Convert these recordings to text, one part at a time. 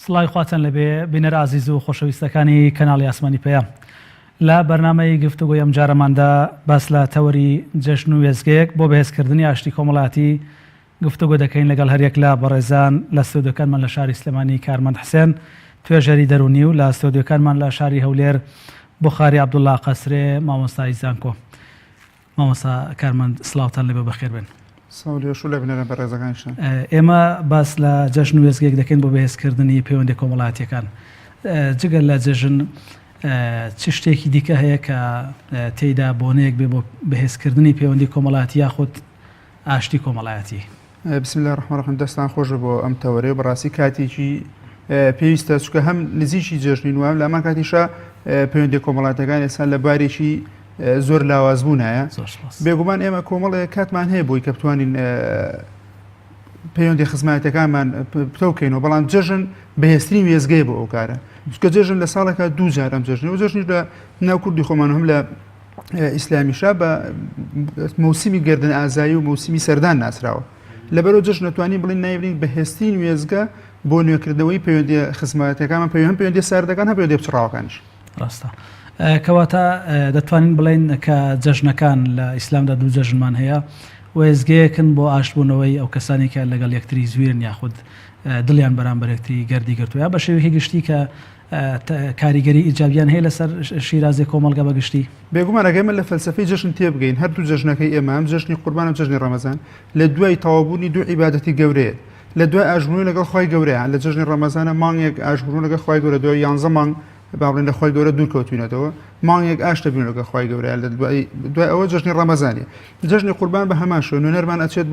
سڵای خواتان لەبێ بینەر عزیز و خۆشەویستەکانی کەناڵی ئاسمانی پێە لە بەرنامەی گفتوگۆی ئەم جارەماندا باس لە تەوەری جەژن و وێزگەیەک بۆ بەهێزکردنی ئاشتی کۆمەڵاتی گفتوگۆ دەکەین لەگەڵ هەریەک لە بەڕێزان لە ستودیۆکانمان لە شاری سلێمانی کارمەند حسێن توێژەری دەرونی و لە ستودیۆکانمان لە شاری هەولێر بوخاری عەبدوڵڵا قەسرێ مامۆستای زانکۆ. مامۆستا کارمەند سڵاوتان لێبێ بەخێر بن. ئێمە باس لە جەژن و وێزگەیەک دەکەین بۆ بەهێزکردنی پەیوەندی کۆمەڵاتیەکان. جگەر لە جەژن چ شتێکی دیکە هەیە کە تێیدا بۆنەیەک بێ بۆ بەهێزکردنی پەیوەندی کۆمەڵاتی یاخود ئاشتی کۆمەڵایەتی؟ بسم الله الرحمن الرحیم. دەستان خۆش بۆ ئەم تەوەرەیە بەڕاستی کاتێکی پێویستە چونکە هەم نزیکی جەژنین وام لە ئەمان کاتیشە پەیوەندی کۆمەڵاتەکان ئێستا لە بارێکی زۆر لاوازبوونایە. بێگومان ئێمە کۆمەڵێک کاتمان هەیە بۆی کە بتوانین پەیوەندی خزمەتەکانمان بتەوکەینەوە، بەڵام جەژن بەهێزترین وێزگەیە بۆ ئەو کارە. چونکە جەژن لە ساڵێکە دوو جار ئەم جەژنی و جەژنیش لە ناو کوردی خۆمان هەم لە ئیسلامیشا بە مەوسیمی گردن ئازایی و مەوسیمی سەردان ناسراوە. لەبەرەوە جەژن نەتوانین بڵین نایبرین بەهێزترین وێزگە بۆ نوێکردنەوەی پەیوەندی خزمەتەکانمان پەیوەندی ساردەکان هە پەیوەندی بچڕاوەکانیش. ڕاستە. کەواتە دەتوانین بڵین کە جەژنەکان لە ئیسلامدا دوو جەژنمان هەیە، وێزگەیەکن بۆ ئاشتبوونەوەی ئەو کەسانی کە لەگەڵ یەکتری زوێن یاخود دڵیان بەرامبەر یەکتری گەردی گرتووە یا بە شێوەیەکی گشتی کە کاریگەری ئیجابیان هەیە لەسەر شیرازی کۆمەڵگە بەگشتی. بێگومان ئەگەمە لە فەلسەفەی جەژن تێبگەین، هەردوو جەژنەکەی ئێمە ئەم جەژنی قوربان و جەژنی ڕەمەزان لە دوای تەواوبوونی دوو عیبادەتی گەورەیە، لە دوای ئاژموی لەگەڵ خۆی گەورەیە. لە جەژنی ڕەمەزانە مانگێک ئاژموون لەگەڵ خۆی گەورە دوای 11 مانگ باڵێن لە خۆی گەورە دوور کەوتوینەتەوە، مانگێک ئاشتە بین لەگە خۆی گەورەیە. لە دوای ئەوە جەژنی ڕەمەزانیە. جەژنی قوربان بە هەمان شێوە نوێنەرمان ئەچێت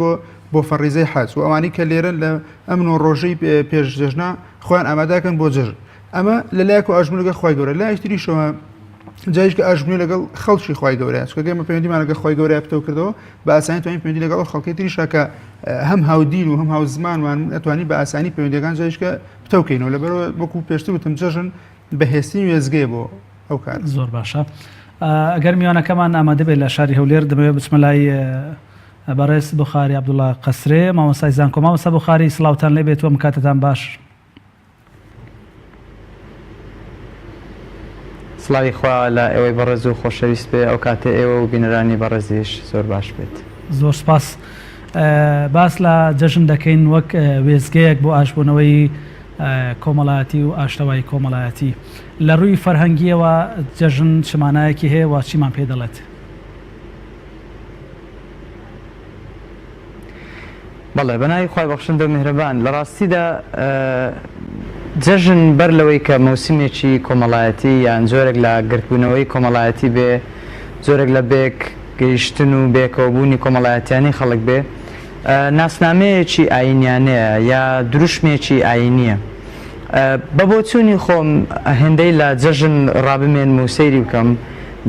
بۆ فەڕیزەی حەج و ئەوانی کە لێرن لە ئەمن و ڕۆژەی پێش جەژنە خۆیان ئامادەکەن بۆ جەژن. ئەمە لەلایەک و ئاژموو لەگە خۆی گەورە. لای یەکتریشەوە جایش کە ئاژمووی لەگەڵ خەڵکی خۆی گەورەیە، چونکە ئێمە پەیوەندیمان لەگە خۆی گەورەیە پتەو کردەوە بە ئاسانی توانین پەیوەندی لەگەڵ خەڵکی تریشە کە هەم هاودین و هەم هاوزمانمان ئەتوانین بە ئاسانی پەیوەندیەکان جایش کە پتەوکەینەوە. لەبەرەوە وەکو پێشتر وتم جەژن بەهێزترین وێزگەیە بۆ ئەو کار. زۆر باشە. ئەگەر میوانەکەمان ئامادە بێت لە شاری هەولێر دەمەوێت بچمە لای بەڕێز بوخاری عەبدوڵڵا قەسرێ مامۆستای زانکۆ. مامۆستا بوخاری سڵاوتان لێبێت و کاتتان باش. سڵاوی خوا لە ئێوەی بەڕێز و خۆشەویست بێ ئەو کاتێ ئێوە و بینەرانی بەڕێزیش زۆر باش بێت. زۆر سپاس. باس لە جەژن دەکەین وەک وێزگەیەک بۆ ئاشبوونەوەی کۆمەڵایەتی و ئاشتەوایی کۆمەڵایەتی. لە ڕووی فەرهەنگیەوە جەژن چمانایەکی هەیە و چیمان پێ دەڵێت؟ بەڵێ بەناوی خوای بەخشندە و میهرەبان، لە ڕاستیدا جەژن بەر لەوەی کە مەوسیمێکی کۆمەڵایەتی یان جۆرێک لە گرتبوونەوەی کۆمەڵایەتی بێ، جۆرێک لە بێک گەیشتن و بێکەوەبوونی کۆمەڵایەتیانی خەڵک بێ، ناسنامەیەکی ئاینیانەیە یا دروشمێکی ئاینیە. بە بۆچوونی خۆم هێندەی لە جەژن ڕابمێن و سەیری بکەم.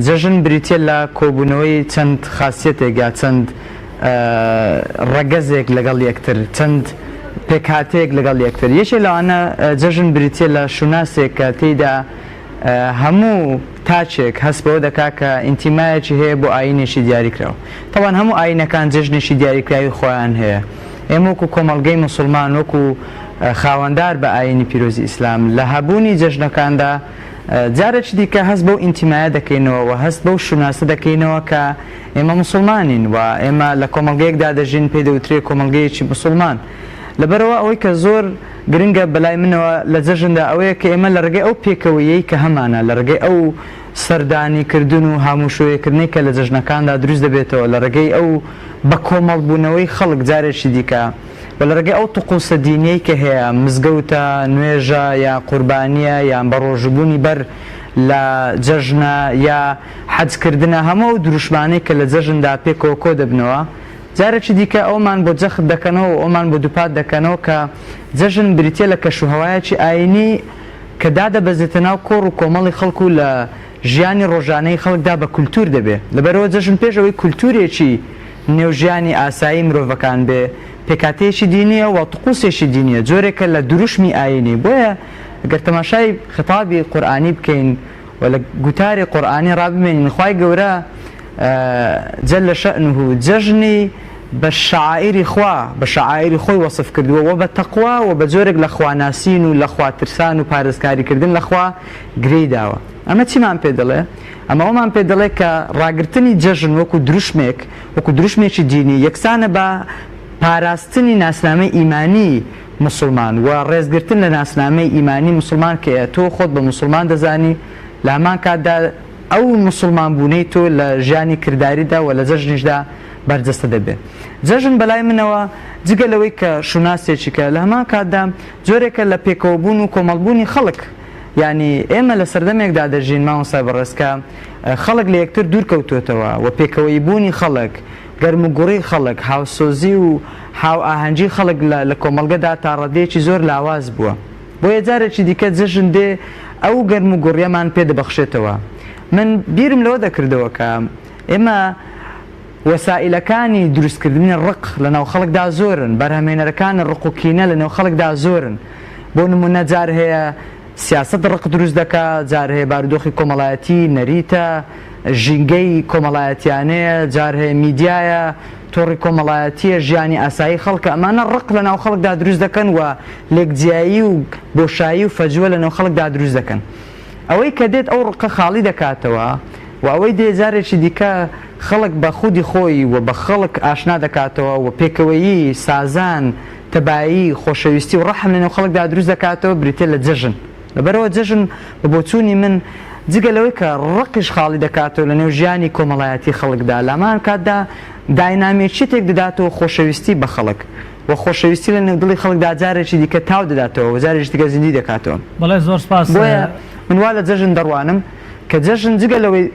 جەژن بریتە لە کۆبوونەوەی چەند خاصیەتێک یا چەند ڕەگەزێک لەگەڵ یەکتر، چەند پێکهاتەیەک لەگەڵ یەکتر. یەکێک لەوانە جەژن بریتە لە شوناسێک کە تێیدا هەموو تاچێک هەست بەوە دەکا کە ئینتیمایەکی هەیە بۆ ئاینێکی دیاریکراوە. تەوان هەموو ئاینەکان جەژنێکی دیاریکراوی خۆیان هەیە. ئێمە وەکو کۆمەڵگەی موسڵمان وەکو خاوەندار بە ئاینی پیرۆزی ئیسلام لە هەبوونی جەژنەکاندا جارێکی دیکە هەست بەو ئینتیمایە دەکەینەوە و هەست بەو شوناسە دەکەینەوە کە ئێمە موسڵمانین و ئێمە لە کۆمەڵگەیەکدا دەژین پێی دەوترێت کۆمەڵگەیەکی موسڵمان. لەبەرەوە ئەوەی کە زۆر گرنگە بەلای منەوە لە جەژندا ئەوەیە کە ئێمە لە ڕێگەی ئەو پێکەوەیەی کە هەمانە، لە ڕێگەی ئەو سەردانیکردن و هاموشۆیەکردنی کە لە جەژنەکاندا دروست دەبێتەوە، لە ڕێگەی ئەو بە کۆمەڵبوونەوەی خەڵک جارێکی دیکە، و لە ڕێگەی ئەو توقوسە دینیەی کە هەیە، مزگەوتە، نوێژە یا قوربانیە یان بە ڕۆژبوونی بەر لە جەژنە یا حەجکردنە، هەموو دروشمانەی کە لە جەژندا پێکەوە کۆ دەبنەوە، جارێکی دیکە ئەومان بۆ جەخت دەکەنەوە و ئەومان بۆ دووپات دەکەنەوە کە جەژن بریتە لە کەشوهەوایەکی ئاینی کە دادەبەزێتە ناو کۆڕ و کۆمەڵی خەڵک و لە ژیانی ڕۆژانەی خەڵکدا بە کولتور دەبێت. لەبەرەوە جەژن پێش ئەوەی کولتورێکی نێوژیانی ئاسایی مرۆڤەکان بێ، پێکاتەیەکی دینیە و طقوسێکی دینیە، جۆرێکە لە دروشمی ئاینی. بۆیە ئەگەر تەماشای خطابی قورئانی بکەین و لە گوتاری قورئانی ڕابمێنین، خوای گەورە جەل شەئنه جەژنی بە شعائری خوا بە شعائری خۆی وەصف کردووە و بە تەقوا و بە جۆرێک لە خواناسین و لە خواترسان و پارێزکاریکردن لەخوا گرەی داوە. ئەمە چیمان پێ دەڵێ؟ ئەمە ئەومان پێ دەڵێ کە ڕاگررتنی جەژن وەکو دروشمێکی دینی یەکسانە بە پاراستنی ناسنامەی ئیمانی مسلمان و ڕێزگرتن لە ناسنامەی ئیمانی مسلمان کە تۆ خۆت بە مسلمان دەزانی لە هەمان کاتدا ئەو مسلمان بوونەی تۆ لە ژیانی کردداریدا و لە جەژنیشدا بەرجەستە دەبێت. جەژن بەلای منەوە جگە لەوەی کە شوناسێکی کە لە هەمان کاتدا جۆرێکە لە پێکەوەبوون و کۆمەڵبوونی خەڵک، ینی ئێمە لە سەردەمێکدا دەژین ماوەسا بەڕێزکە خەڵک لە یەکتر دوور کەوتوتەوە و پێکەوەی بوونی خەڵک، گەرم و گوڕی خەڵک، هاوسۆزی و هاو ئاهەنگی خەڵک لە کۆمەڵگەدا تا ڕادەیەکی زۆر لاواز بووە. بۆ یەجارێکی دیکە جەژن دێ ئەو گەرم و گوڕیەمان پێ دەبەخشێتەوە. من بیرم لەوە دەکردەوە کە ئێمە وەسائلەکانی دروستکردنی ڕق لە ناو خەڵکدا زۆرن، بەرهەمێنەرەکانی ڕق و کینە لە ناو خەڵکدا زۆرن. بۆ نمونە جار هەیە سیاست ڕق دروست دەکات، جار هەیە بارودۆخی کۆمەڵایەتی نەریتە، ژینگەی کۆمەڵایەتیانەیە، جار هەیە میدیایە، تۆڕی کۆمەڵایەتیە، ژیانی ئاسایی خەڵکە، ئەمانە ڕق لە ناو خەڵکدا دروست دەکەن و لێکجیایی و بۆشایی و فەجوە لە ناو خەڵکدا دروست دەکەن. ئەوەی کە دێت ئەو ڕقە خاڵی دەکاتەوە و ئەوەی دێجارێکی دیکە خەڵک بە خودی خۆی و بە خەڵک ئاشنا دەکاتەوە و پێکەوەیی سازان تەبایی خۆشەویستی و ڕەحم لە ناو خەڵکدا دروست دەکاتەوە بریتێ لە جەژن. لەبەرەوە جەژن بە بۆچوونی من جگە لەوەی کە ڕقش خاڵی دەکاتەوە لە نێو ژیانی کۆمەڵایەتی خەڵکدا، لەمان کاتدا داینامێکی تێک دەداتەوە خۆشەویستی بە خەڵک و خۆشەویستی لە نێو دڵی خەڵکدا جارێکی دیکە تاو دەداتەوە و جارێکی دیکە زیندی دەکاتەوە. بەڵێ زۆر سپاس. بۆیە من وا لە جەژن دەڕوانم کە جەژن جگە لەوەی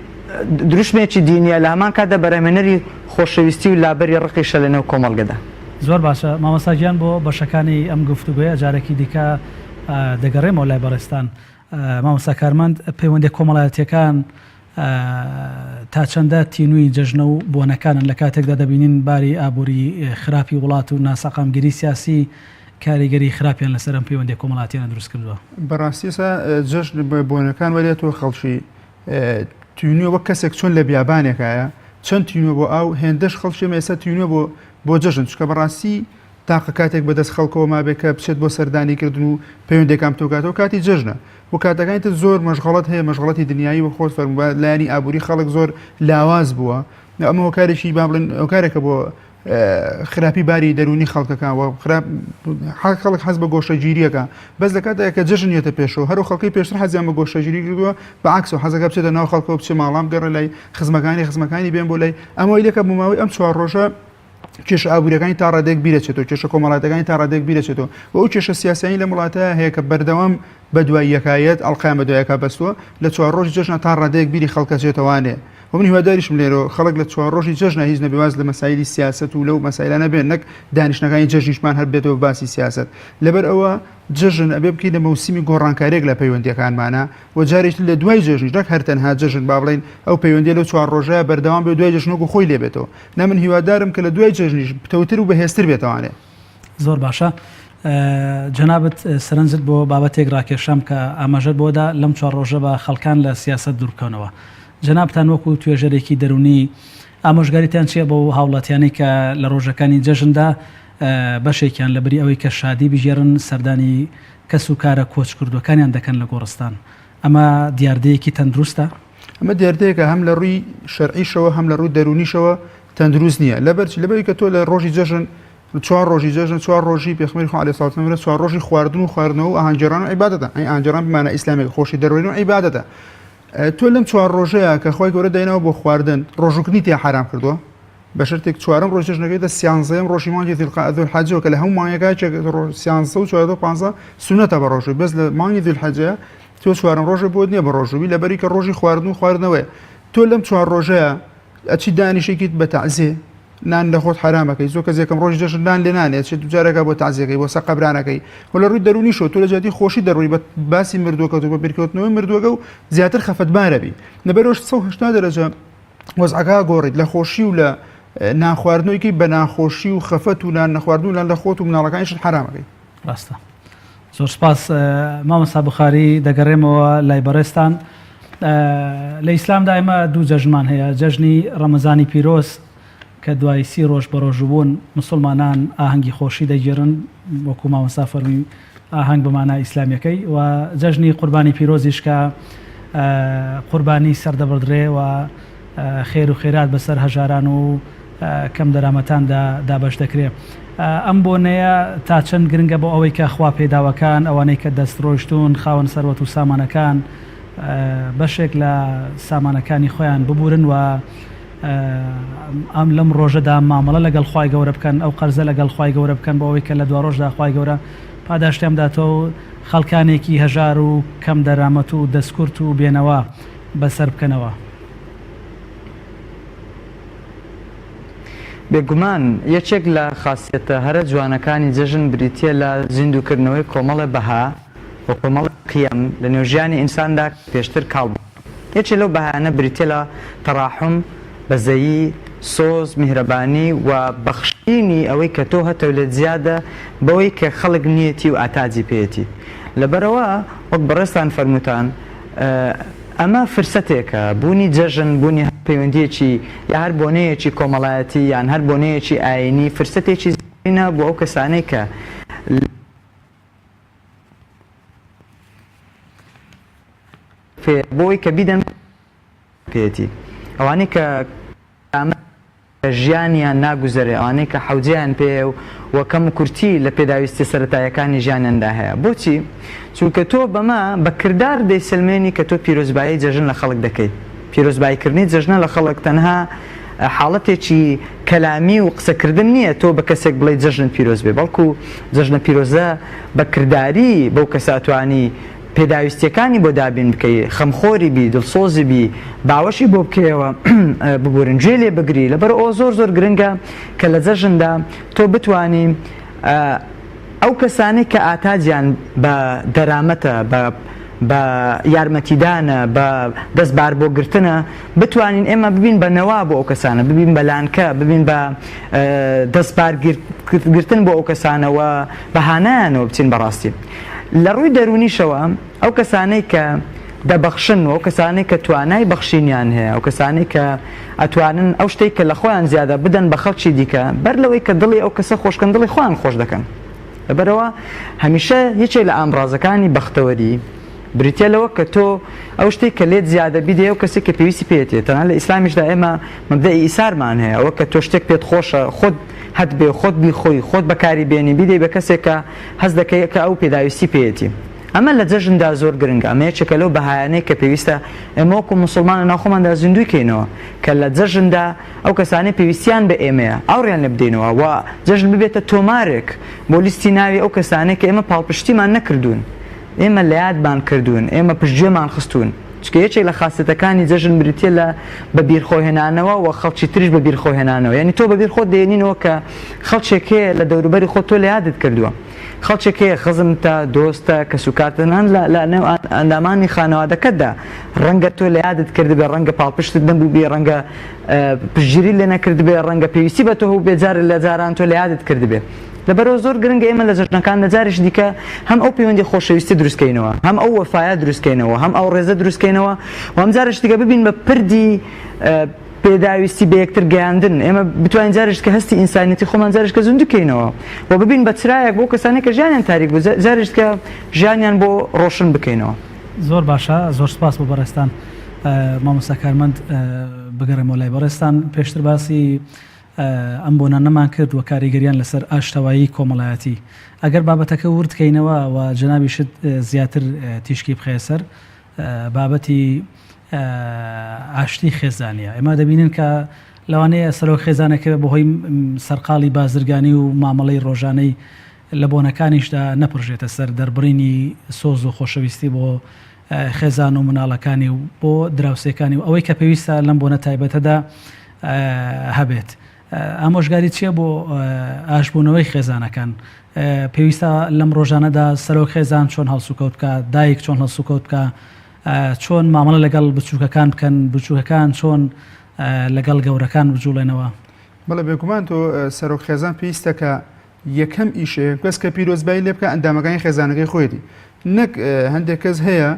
دروشمێکی دینیە لە هەمان کاتدا بەرهەمێنەری خۆشەویستی و لابەری ڕقیشە لە نێو کۆمەڵگەدا. زۆر باشە مامۆستاگیان بۆ بەشەکانی ئەم گفتوگوۆیە جارێکی دیکە دەگەڕێمەوە لای بەڕێستان. مامۆستا کارمەند پەیوەندی کۆمەڵایەتیەکان تا چەندە تینووی جەژنە و بۆنەکانن لە کاتێکدا دەبینین باری ئابووری خراپی وڵات و ناسەقامگیری سیاسی کاریگەری خراپیان لەسەر ئەم پەیوەندی کۆمەڵایەتیانە دروست کردووە. بەڕاستیسە جەژن بۆنەکان وەرێتەوە خەڵکی تینووە وەک کەسێک چۆن لە بیابانێکایە چەند تینووە بۆ ئاو هێندەش خەڵکی ئێستا تینووە بۆ جەژن، چکە بەڕاستی تاقە کاتێک بەدەست خەڵکەوە مابێت کە بچێت بۆ سەردانیکردن و پەیوەندێکام تۆکاتەوە کاتی جەژنە و کاتەکانی تر زۆر مەشغەڵەت هەیە، مەشغەڵەتی دنیایی و خۆت فەرمووە لایانی ئابووری خەڵک زۆر لاواز بووە. ئەمە هۆکارێکی با بڵێن هۆکارێکە بۆ خراپی باری دەرونی خەڵکەکان و خەڵک حەز بە گۆشەگیریەکە، بەس لە کاتێک کە جەژنێتە پێشەوە هەرو خەڵکی پێشتر حەزیان بە گۆشەگیری کردووە بەعکس و حەزەکە بچێتە ناو خەڵکەوە بچێ ماڵام گەڕێ لای خزمەکانی بێن بۆ لای ئەمەوەی لەکە بووماوەی ئەم 4 ڕۆژە کێشە ئابوووریەکانی تا ڕادێک بیرەچێتەوە، کێشە کۆمەڵاتەکانی تا ڕادێک بیرەچێتەوە و ئەو کێشە سیاسایی لە وڵاتە هەیە کە بەردەوام بە دوای یەکایەت ئەڵقیان بە دوایەکە بەستووە لە 4 ڕۆژی جەژنە تا ڕادێک بیری خەڵکە چێتەوانێ و من هیواداریشم لێرەوە خەڵک لە 4 ڕۆژی جەژنە هیچ نەبێواز لە مەسایلی سیاست و لەو مەسایلانە بێن نەک دانیشتەکانی جەژنیشمان هەر بێتەوە باسی سیاست. لەبەر ئەوە جەژن ئەبێ بکەین لە مەوسیمی گۆڕانکارێک لە پەیوەندیەکانمانە و جارێک لە دوای جەژنیش نەک هەر تەنها جەژن با بڵێن ئەو پەیوەندی لەو 4 ڕۆژەیە بەردەوام بێ دوای جەژنۆک و خۆی لێبێتەوە. نە من هیوادارم کە لە دوای جەژنیش بتەوتر و بەهێزتر بێتەوانێ. زۆر باشە. جەنابەت سەرنجت بۆ بابەتێک ڕاکێشام کە ئاماژەت بۆدا لەم 4 ڕۆژە بە خەڵکان لە سیاست دوورکەونەوە. جەنابتان وەکو توێژەرێکی دەرونی ئامۆژگاریتان چیە بۆ هاوڵاتیانەی کە لە ڕۆژەکانی جەژندا بەشێکیان لەبەری ئەوەی کە شادی بژێرن سەردانی کەس و کارە کۆچ کردوەکانیان دەکەن لە گۆڕستان؟ ئەمە دیاردەیەکی تەندروستە؟ ئەمە دیاردەیەکە هەم لە ڕووی شەرعیشەوە هەم لە ڕووی دەرونیشەوە تەندروست نییە. لەبەری کە تۆ لە ڕۆژی جەژن 4 ڕۆژی جەژن 4 ڕۆژی پێخمەری خوا عەلەیهی سەڵات و سەلام 4 ڕۆژی خواردن و خواردنەوە و ئاهەنگگێڕان و عیبادەتە. ئەی ئاهەنگگێڕان بمانە ئیسلامێک خۆشی دەروێن و عیبادەتە. تۆ لەم 4 ڕۆژەیە کە خۆی گەورە داینەوە بۆ خواردن ڕۆژوکنی تێ حرام کردووە بە شەرتێک 4م ڕۆژ جەژنەکەیدا 13م ڕۆژی مانگی ذوالحەجەوە کە لە هەموو مانگێکا 13 و 14 و 15 سونەتە بە ڕۆژووی بەس لە مانگی ذوالحەجەیە تۆ 4م ڕۆژە بۆ نییە بە ڕۆژووی لەبەری کە ڕۆژی خواردن و خواردنەوەی تۆ لەم 4 ڕۆژەیە ئەچی دانیشێکیت بە تەعزیە نان لە خۆت حرامەکەی زۆر کەسێکم ڕۆژی جەژن نان لێ نانێت چێت دوجارەکە بۆ تەعزیەکەی بۆ سە قەبرانەکەی و لە ڕووی دەرونیشەوە تۆ لە جیاتی خۆشی دەڕۆی بە باسی مردووەکەت و بە بیرکەوتنەوەی مردووەکە و زیاتر خەفەتبارە بی لەبەرەوەش 180 دەرەجە وەزعەکە گۆڕیت لە خۆشی و لە ناخواردنەوەیکی بە ناخۆشی و خەفەت و نان نەخواردن و لان لە خۆت و مناڵەکانیشت حرامەکەی. ڕاستە. زۆر سپاس مامۆستا بوخاری. دەگەڕێمەوە لای بەڕێستان. لە ئیسلامدا ئێمە دوو جەژنمان هەیە، جەژنی ڕەمەزانی پیرۆز کە دوای 30 ڕۆژ بە ڕۆژبوون مسلمانان ئاهەنگی خۆشی دەگیرن وەکو مامۆستا فەرمی ئاهەنگ بەمانای ئیسلامیەکەی و جەژنی قوربانی پیرۆزیش کە قوربانی سەردەبردرێ و خێر و خێرات بەسەر هەژاران و کەم دەرامەتاندا دابەش دەکرێت. ئەم بۆنەیە تا چەند گرنگە بۆ ئەوەی کە خوا پێداوەکان ئەوانەی کە دەستڕۆشتون خاوەن سەروەت و سامانەکان بەشێک لە سامانەکانی خۆیان ببورن و ئەم لەم ڕۆژەدا مامەڵە لەگەڵ خوای گەورە بکەن ئەو قەرزە لەگەڵ خوای گەورە بکەن بۆ ئەوەی کە لە دوا ڕۆژدا خوای گەورە پاداشتیان بداتەوە خەڵکانێکی هەژار و کەم دەرامەت و دەستکورت و بێنەوە بەسەر بکەنەوە. بێگومان یەکێک لە خاصیەتە هەرە جوانەکانی جەژن بریتیە لە زیندووکردنەوەی کۆمەڵە بەها و کۆمەڵی قیەم لە نێوژیانی ئینساندا پێشتر کاڵ یەکێک لەو بەهانە بریتیە لە تەڕاحم بەزەیی سۆز میهرەبانی و بەخشینی ئەوەی کە تۆ هەتەو لە زیادە بەوەی کە خەڵک نیەتی و ئاتاجی پێێتی لەبەرەوە وەک بەڕێستان فەرمووتان ئەمە فرسەتێکە بوونی جەژن بوونی پەیوەندیەکی یا هەر بۆنەیەکی کۆمەڵایەتی یان هەر بۆنەیەکی ئاینی فرسەتێکی زیینە بۆ ئەو کەسانەی کە بۆی کە بیدەن پێێتی ئەوانەی کە ژیانیان ناگوزەرێ ئەوانەی کە حەوجیان پێ و وەکەم کورتی لە پێداویستی سەرەتایەکانی ژیانیاندا هەیە بۆچی چونکە تۆ بەمە بە کردار دەیسلمێنی کە تۆ پیرۆزبایی جەژن لە خەڵک دەکەیت پیرۆزباییکردنی جەژنە لە خەڵک تەنها حاڵەتێکی کەلامی و قسەکردن نییە تۆ بە کەسێک بڵێ جەژن پیرۆز بێ بەڵکو جەژنە پیرۆزە بە کردداری بەو کەساتوانی پێداویستیەکانی بۆ دابین بکەی خەمخۆری بی دڵسۆزی بی باوەشی بۆ بکەیەوە ببورن گوێ لێ بگری لەبەر ئەو زۆر گرنگە کە لە جەژندا تۆ بتوانی ئەو کەسانەی کە ئاتاجیان بە دەرامەتە بە یارمەتیدانە بە دەستبار بۆ گرتنە بتوانین ئێمە ببین بە نەوا بۆ ئەو کەسانە ببین بە لانکە ببین بە دەستبارگرتن بۆ ئەو کەسانەوە بەهانایانەوە بچین بەڕاستی لە ڕووی دەرونیشەوە ئەو کەسانەی کە دەبەخشن و ئەو کەسانەی کە توانای بەخشینیان هەیە ئەو کەسانەی کە ئەتوانن ئەو شتێک کە لە خۆیان زیادە بدەن بە خەڵکی دیکە بەر لەوەی کە دڵی ئەو کەسە خۆشکەن دڵی خۆیان خۆش دەکەن لەبەرەوە هەمیشە یەکێک لە ئامڕازەکانی بەختەوەری بریتە لەوە کە تۆ ئەو شتێک کە لێت زیادە بیدێ ئەو کەسێک کە پێویستی پێێتێت تەنها لە ئیسلامیشدا ئێمە مەبدەئی ئیسارمان هەیە ئەوە کە تۆ شتێک پێت خۆشە خۆت هەت بێ خۆت بیخۆی خۆت بەکاری بێنی بیدەی بە کەسێک کە هەست دەکەی کە ئەو پێداویستی پێێتی ئەمە لە جەژندا زۆر گرنگە ئەمە یەکێکە لەو بەهایانەی کە پێویستە ئێمە وەکو موسڵمانە ناوخۆماندا زیندوی کەینەوە کە لە جەژندا ئەو کەسانەی پێویستیان بە ئێمەیە ئاوڕیان لێ بدەینەوە و جەژن ببێتە تۆمارێک بۆ لیستی ناوی ئەو کەسانەی کە ئێمە پاڵپشتیمان نەکردوون ئێمە لە یادمان کردوون ئێمە پشتگوێمان خستوون چکە یەکێک لە خاصەتەکانی جەژن بریتە لە بەبیرخۆهێنانەوە و خەڵکی تریش بەبیرخۆهێنانەوە یعنی تۆ بەبیر خۆت دێنینەوە کە خەڵکێک هەیە لە دەوروبەری خۆت تۆ لە یادت کردووە خەڵکێک هەیە خزمتە دۆستە کە سوکارتنان لە نێو ئەندامانی خانەوادەکەتدا ڕەنگە تۆ لە یادت کردبێ ڕەنگە پاڵپشتت نەبوو بێ ڕەنگە پشتگیری لێ نەکردبێ ڕەنگە پێویستی بە تۆ هەبوو بێ جار لە جاران تۆ لە یادت کردبێ لەبەرەوە زۆر گرنگە ئێمە لە جەژنەکان لە جاریش دیکە هەم ئەو پەیوەندی خۆشەویستی دروستکەینەوە هەم ئەو وەفایە دروستکەینەوە هەم ئەو ڕێزە دروستکەینەوە و هەم جارش دیکە ببین بە پردی پێداویستی بە یەکتر گەیاندن ئێمە بتوانین جارش کە هەستی ئینسانیەتی خۆمان جارش کە زیندووکەینەوە و ببین بە چرایەک بۆ کەسانی کە ژیانیان تاریک بوو جارش کە ژیانیان بۆ ڕۆشن بکەینەوە زۆر باشە زۆر سپاس بۆ بەڕێستان مامۆستا کارمەند بگەڕێمەوە لای بەڕێستان پێشتر باسی ئەم بۆنە نەمان کرد و کاریگەریان لەسەر ئاشتەوایی کۆمەڵایەتی ئەگەر بابەتەکە وردکەینەوە و جەنابیشت زیاتر تیشکی بخەیە سەر بابەتی ئاشتی خێزانیە ئێمە دەبینن کە لەوانەیە سەرۆک خێزانەکە بەهۆی سەرقاڵی بازرگانی و مامەڵەی ڕۆژانەی لە بۆنەکانیشدا نەپڕژێتە سەر دەربڕینی سۆز و خۆشەویستی بۆ خێزان و مناڵەکانی و بۆ دراوسەکانی و ئەوەی کە پێویستە لەم بۆنە تایبەتەدا هەبێت ئامۆژگاری چییە بۆ ئاشبوونەوەی خێزانەکان پێویستە لەم ڕۆژانەدا سەرۆک خێزان چۆن هەڵسوکەوت بکە دایک چۆن هەڵسوکەوت بکە چۆن مامەڵە لەگەڵ بچووکەکان بکەن بچووکەکان چۆن لەگەڵ گەورەکان بجوڵێنەوە بەڵێ بێگومان تۆ سەرۆک خێزان پێویستە کە یەکەم ئیشەیە کەس کە پیرۆزبایی لێ بکە ئەندامەکانی خێزانەکەی خۆیەتی نەک هەندێک کەس هەیە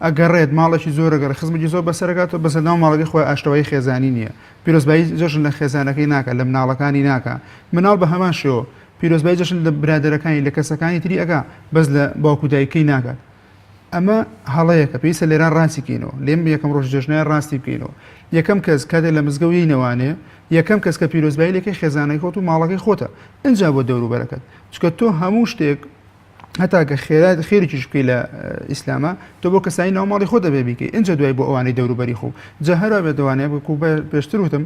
ئەگەڕێت ماڵێکی زۆر گەڕ خزمەتی زۆر بەسەرگاتەوە بەسەر ناو ماڵەکەی خۆی ئاشتەوەی خێزانی نییە پیرۆزبایی جەژن لە خێزانەکەی ناکە لە مناڵەکانی ناکە مناڵ بە هەمان شێوە پیرۆزبایی جەژن لە برادەرەکانی لە کەسەکانی تری ئەگا بەس لە باوکودایکەی ناکات ئەمە هەڵەیەکە پێویستە لێران ڕاستی بکەینەوە لێم یەکەم ڕۆژ جەژنای ڕاستی بکەینەوە یەکەم کەس کاتێک لە مزگەوتی نەوانێ یەکەم کەس کە پیرۆزبایی لەکەی خێزانەی خۆت و ماڵەکەی خۆتە ئەجا بۆ دەوروبەرەکەت چکە تۆ هەموو شتێک هەتا کە خێرێکیش بکەی لە ئیسلامە تۆ بۆ کەسایی ناوماڵی خۆ دەبێ بیکەی اینجا دوای بۆ ئەوانەی دەوروبەری خۆ جا هەرا بێت دەوانێ بکو پێشتر وتم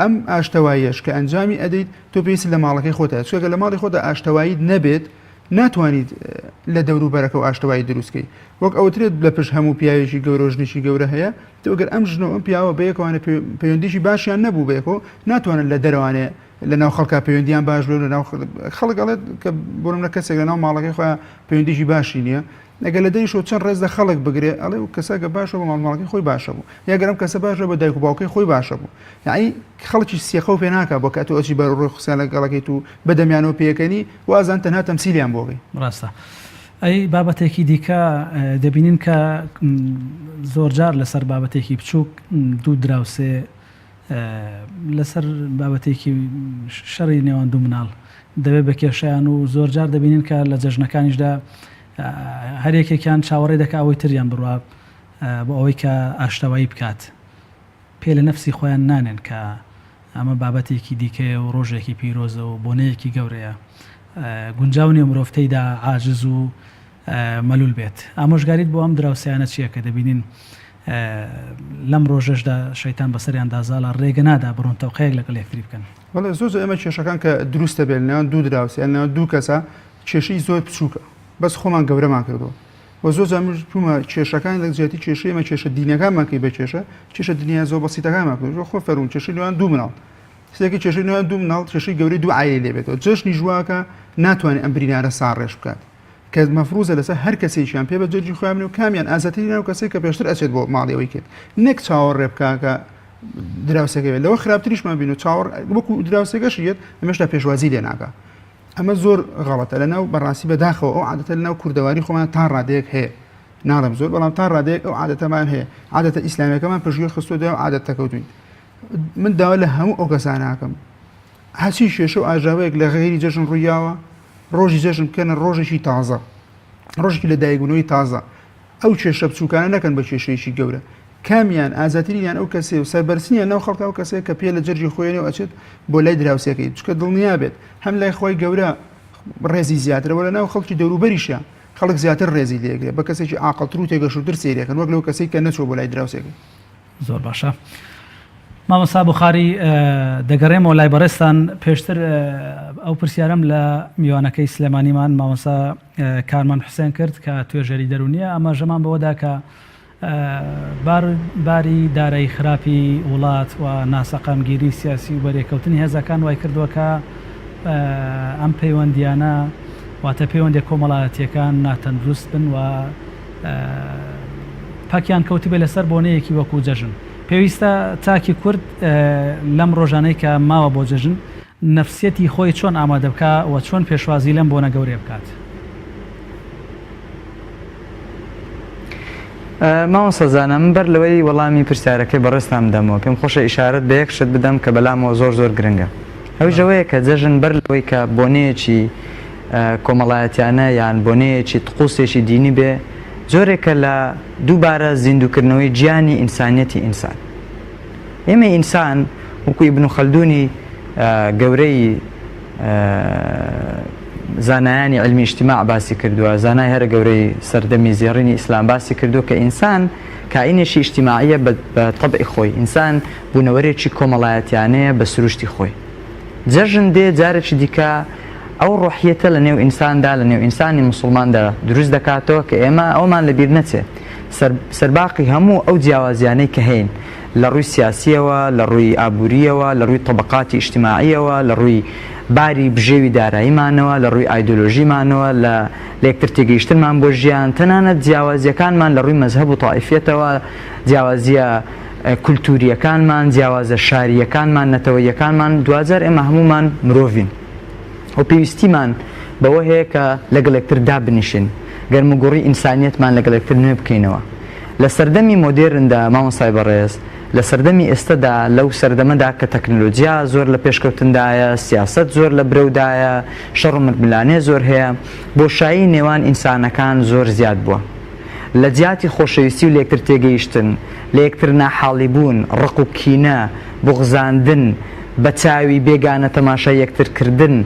ئەم ئاشتەواییەش کە ئەنجامی ئەدەیت تۆ پێویستی لە ماڵەکەی خۆتە چکە لە ماڵی خۆدا ئاشتەواییت نەبێت ناتوانیت لە دەوروبەرەکە و ئاشتەوایی دروستکەی وەک ئەوترێت لە پشت هەموو پیاوێکی گەورۆژنیشی گەورە هەیە تۆگەر ئەم ژنەوە ئەم پیاوە بەیەکوانە پەیوەندیشی باشیان نەبوو بێکۆ ناتوانن لە دەروانێ لە ناو خەڵکا پەیوەندیان باش بێ لە ناو خەڵکڵێت کە بۆم لە کەسێک لە ناو ماڵەکەی خۆیان پەیوەندیشی باشی نییە ئەگەر لە دەریشەوە چەند ڕێز لە خەڵک بگرێ ئەڵێ و کەسەکە باشە بۆ ماڵماڵەکەی خۆی باشە بوو یاگەرم کەسە باشە بە دایک و باوکەی خۆی باشە بوو یعنی خەڵکی سیەخە و پێ ناکە بۆ کە تۆ ئەچی بە ڕۆی قسە لەگەڵەکەیت و بەدەمیانەوە پێەکەنی وازان تەنها تەمسیلیان بۆگەی ڕاستە ئەی بابەتێکی دیکە دەبینین کە زۆرجار لەسەر بابەتێکی بچووک دوو دراوسێ لەسەر بابەتێکی شەڕی نێوان دوو مناڵ دەبێت بە کێشیان و زۆرجار دەبینین کە لە جەژنەکانیشدا هەرێکێکیان چاوەڕێ دەکا ئەوەی تریان بڕوا بۆ ئەوەی کە ئاشتەوایی بکات پێ لە نەفسی خۆیان نانێن کە ئەمە بابەتێکی دیکەیە و ڕۆژێکی پیرۆزە و بۆنەیەکی گەورەیە گونجاو نیە مرۆڤتەیدا عاجز و مەلول بێت ئامۆژگاریت بۆ ئەم دراوسیانە چییە کە دەبینین لەم ڕۆژەشدا شەیتان بەسەریان دازاڵە ڕێگە نادا بڕۆن تەوقەیەک لەگەڵ یەکتری بکەن وەڵێ زۆر ئێمە کێشەکان کە دروستە بێت لەناوان دوو دراوسیان لەناوان دوو کەسە کێشەی زۆر بچووکە بەس خۆمان گەورەمان کردەوە و زۆر جامش پومە کێشەکان لە جێتی کێشەی ئێمە کێشە دینەکانمانکەی بە کێشە دنیا زۆر بەسیتەکانمان کردو خۆ فەرون کێشەی لەوان دوو مناڵ سێکی کێشەی لەوان دوو مناڵ کێشەی گەورەی دوو عایلە لێبێتەوە جەژنی ژواکە ناتوانێت ئەم برینارە ساڕێژ بکات کە مەفروزە لەسەر هەر کەسێکیان پێ بە جەرجی خۆیان و کامیان ئازاتری ناو کەسێک کە پێشتر ئەچێت بۆ ماڵیەوەی کرد نەک چاوەڕێ بکە کە دراوسەکە بێت لەوە خراپتریشمان بین و چاوەڕ وەکو دراوسەکەشیت ئەمەشتا پێشوازی لێ ناکە ئەمە زۆر غەڵەتە لەناو بەڕاستی بەداخەوە ئەو عادەتە لەناو کوردەواری خۆمان تا ڕادەیەک هەیە ناڵم زۆر بەڵام تا ڕادەیەک ئەو عادەتەمان هەیە عادەتە ئیسلامیەکەمان پێشووی خستۆ دەوە عادەت تەکەوتوین من داوا لە هەموو ئەو کەسان ناکەم هەچی شێشە و ئاژاوەیەک لە غەیری جەژن ڕوویاوە ڕۆژی جەژن بکەنە ڕۆژێکی تازە ڕۆژێکی لە دایکبوونەوەی تازە ئەو کێشە بچووکانە نەکەن بە کێشەیەکی گەورە کامیان ئازاتریان ئەو کەسێ و سەربەرسنیان ناو خەڵکا و کەسێک کە پێ لە جەرجی خۆیانەوە ئەچێت بۆ لای دراوسەکەی چکە دڵنیا بێت هەم لای خۆی گەورە ڕێزی زیاترەوە لە ناو خەڵکی دەوروبەریشیان خەڵک زیاتر ڕێزی لێگرێت بە کەسێکی عاقڵتر و تێگەشووتر سێریەکەن وەک لەو کەسێک کە نەچوە بۆ لای دراوسەکەی زۆر باشە مامۆستا بوخاری دەگەڕێمەوە لای بەڕێستان پێشتر ئەو پرسیارم لە میوانەکەی سلێمانیمان مامۆستا کارمان حوسێن کرد کە توێژەری دەرونیە ئەمە ژەمان بەوەدا کە باری دارایی خراپی وڵات و ناسەقامگیری سیاسی و بەرێکەوتنی هێزەکان وای کردووە کە ئەم پەیوەندیانە واتە پەیوەندی کۆمەڵایەتیەکان ناتەندروست بن و پاکیان کەوتی بێ لەسەر بۆنەیەکی وەکو جەژن پێویستە تاکی کورد لەم ڕۆژانەی کە ماوە بۆ جەژن نەفسیەتی خۆی چۆن ئامادە بکە و چۆن پێشوازی لەم بۆنە گەورەی بکات ماوە سەزانە من بەر لەوەی وەڵامی پرسیارەکەی بەڕێستام دەمەوە پێم خۆشە ئیشارەت بە یەک شت بدەم کە بەلامەوە زۆر زۆر گرنگە ئەوی ژەوەیە کە جەژن بەر لەوەی کە بۆنەیەکی کۆمەڵایەتیانە یان بۆنەیەکی تقوسێکی دینی بێ زۆرێکە لە دووبارە زیندووکردنەوەی گیانی ئینسانیەتی ئینسان ئێمە ئینسان وەکو ئیبن خەلدونی گەورەی زانایانی علمی اجتماع باسی کردووە زانای هەرە گەورەی سەردەمی زێڕینی ئیسلام باسی کردووە کە ئینسان کائینێکی اجتماعیە بە طبعی خۆی ئینسان بوونەوەرێکی کۆمەڵایەتیانەیە بە سروشتی خۆی جەژن دێ جارێکی دیکە ئەو ڕۆحیەتە لە نێو ئینساندا لە نێو ئینسانی موسڵماندا دروست دەکاتەوە کە ئێمە ئەومان لەبیر نەچێت سەرباقی هەموو ئەو جیاوازیانەی کە هەین لە ڕووی سیاسیەوە لە ڕووی ئابووریەوە لە ڕووی طبقاتی اجتماعیەوە لە ڕووی باری بژێوی داراییمانەوە لە ڕووی ئایدۆلۆژیمانەوە لە یەکتر تێگەیشتنمان بۆ ژیان تەنانەت جیاوازیەکانمان لە ڕووی مەزهەب و تائیفەتەوە جیاوازیە کولتوریەکانمان جیاوازە شاریەکانمان نەتەوەیەکانمان دوجار ئێمە هەمومان مرۆڤین و پێویستیمان بەوە هەیە کە لەگەڵ یەکتر دابنیشین گەرموگوڕی ئینسانیەتمان لەگەڵ یەکتر نوێ بکەینەوە لە سەردەمی مۆدێرندا مامۆستای بەڕێز لە سەردەمی ئێستادا لەو سەردەمەدا کە تەکنۆلۆجیا زۆر لە پێشکەوتندایە سیاست زۆر لە برەودایە شەڕ و مردملانێ زۆر هەیە بۆشایی نێوان ئینسانەکان زۆر زیاد بووە لە جیاتی خۆشەویستی و لە یەکتر تێگەیشتن لە یەکتر ناحاڵی بوون ڕق و کینە بغزاندن بە چاوی بێگانە تەماشا یەکترکردن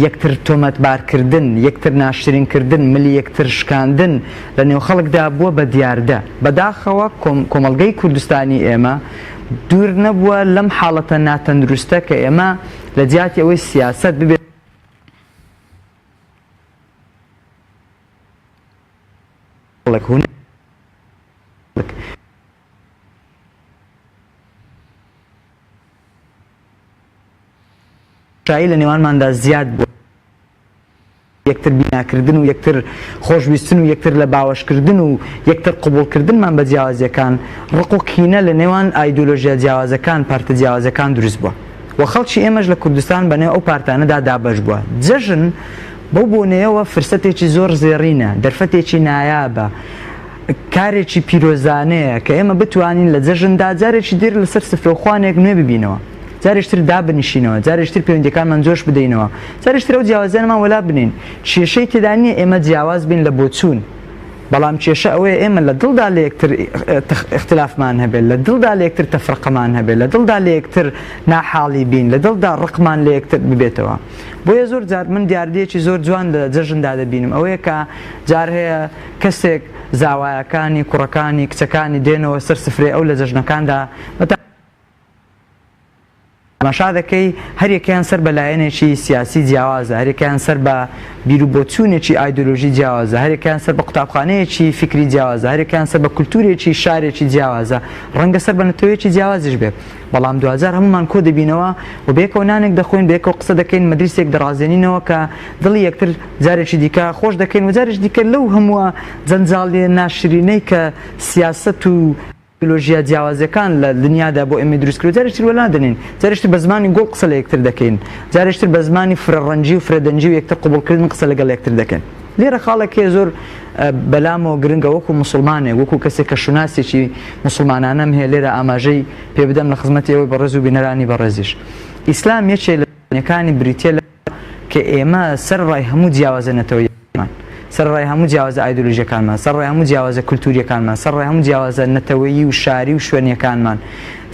یەکتر تۆمەتبارکردن یەکتر ناشرینکردن ملی یەکتر شکاندن لە نێو خەڵکدا بووە بە دیاردە بەداخەوە کۆمەڵگەی کوردستانی ئێمە دوور نەبووە لەم حاڵەتە ناتەندروستە کە ئێمە لە جیاتی ئەوەی سیاست ببێت شایی لە نێوانماندا زیاد بوو یەکتر بیناکردن و یەکتر خۆشویستن و یەکتر لە باوەشکردن و یەکتر قبولکردنمان بە جیاوازیەکان ڕق و کینە لە نێوان ئایدۆلۆژیا جیاوازەکان پارتە جیاوازەکان دروست بووە و خەڵکی ئێمەش لە کوردستان بەنێو ئەو پارتانەدا دابەش بووە جەژن بەو بۆنەیەوە فرسەتێکی زۆر زێڕینە دەرفەتێکی نایابە کارێکی پیرۆزانەیە کە ئێمە بتوانین لە جەژندا جارێکی دیر لەسەر سفرەوخوانێک نوێ ببینەوە جارێشتر دابنیشینەوە جارێشتر پەیوەندیەکانمان جۆش بدەینەوە جارێشتر ئەو جیاوازیانمان وەلا بنین کێشەی تێدا نییە ئێمە جیاواز بین لە بۆچوون بەڵام کێشە ئەوەیە ئێمە لە دڵدا لە یەکتر اختلافمان هەبێت لە دڵدا لە یەکتر تەفرقەمان هەبێت لە دڵدا لە یەکتر ناحاڵی بین لە دڵدا ڕقمان لە یەکتر ببێتەوە بۆیە زۆر جار من دیاردەیەکی زۆر جوان لە جەژندا دەبینم ئەوەیە کە جار هەیە کەسێک زاوایەکانی کوڕەکانی کچەکانی دێنەوە سەر سفرێ ئەو لە جەژنەکاندا تەماشا دەکەی هەریەکەیان سەر بە لایەنێکی سیاسی جیاوازە هەریەکەیان سەر بە بیرروبۆچوونێکی ئایدۆلۆژی جیاوازە هەریەکەیان سەر بە قوتابخانەیەکی فکری جیاوازە هەریەکەیان سەر بە کولتورێکی شارێکی جیاوازە ڕەنگە سەر بە نەتەوەیەکی جیاوازش بێت بەڵام دوزار هەمومان کۆ دەبینەوە و بێکەوە نانێک دەخۆین بێکەوە قسە دەکەین مەدرسێک دەڕازێنینەوە کە دڵی یەکتر جارێکی دیکە خۆش دەکەین و جارێک دیکە لەو هەمووە جەنجاڵی ناشرینەی کە سیاست و ئایدۆلۆژیا جیاوازەکان لە دنیادا بۆ ئێمە دروستکرد جارێشتر وەلا دەنین جارێشتر بە زمانی گۆڵ قسە لە یەکتر دەکەین جارێشتر بە زمانی فرەڕەنجی و فرەدەنجی و یەکتر قبولکردن قسە لەگەڵ یەکتر دەکەن لێرە خاڵێکی زۆر بەلامەوە گرنگە وەکو مسلمانێک وەکو کەسێک کە شوناسێکی مسلمانانەم هەیە لێرە ئاماژەی پێ بدەم لە خزمەتی ئەوەی بەڕێز و بینەرانی بەڕێزیش ئیسلام یەکێ لە بنیەکانی بریتیە کە ئێمە سەرڕای هەموو جیاوازە نەتەوەییەکانمان سەرڕای هەموو جیاوازە ئایدۆلۆژیەکانمان سەرڕای هەموو جیاوازە کولتوریەکانمان سەرڕای هەموو جیاوازە نەتەوەیی و شاری و شوێنیەکانمان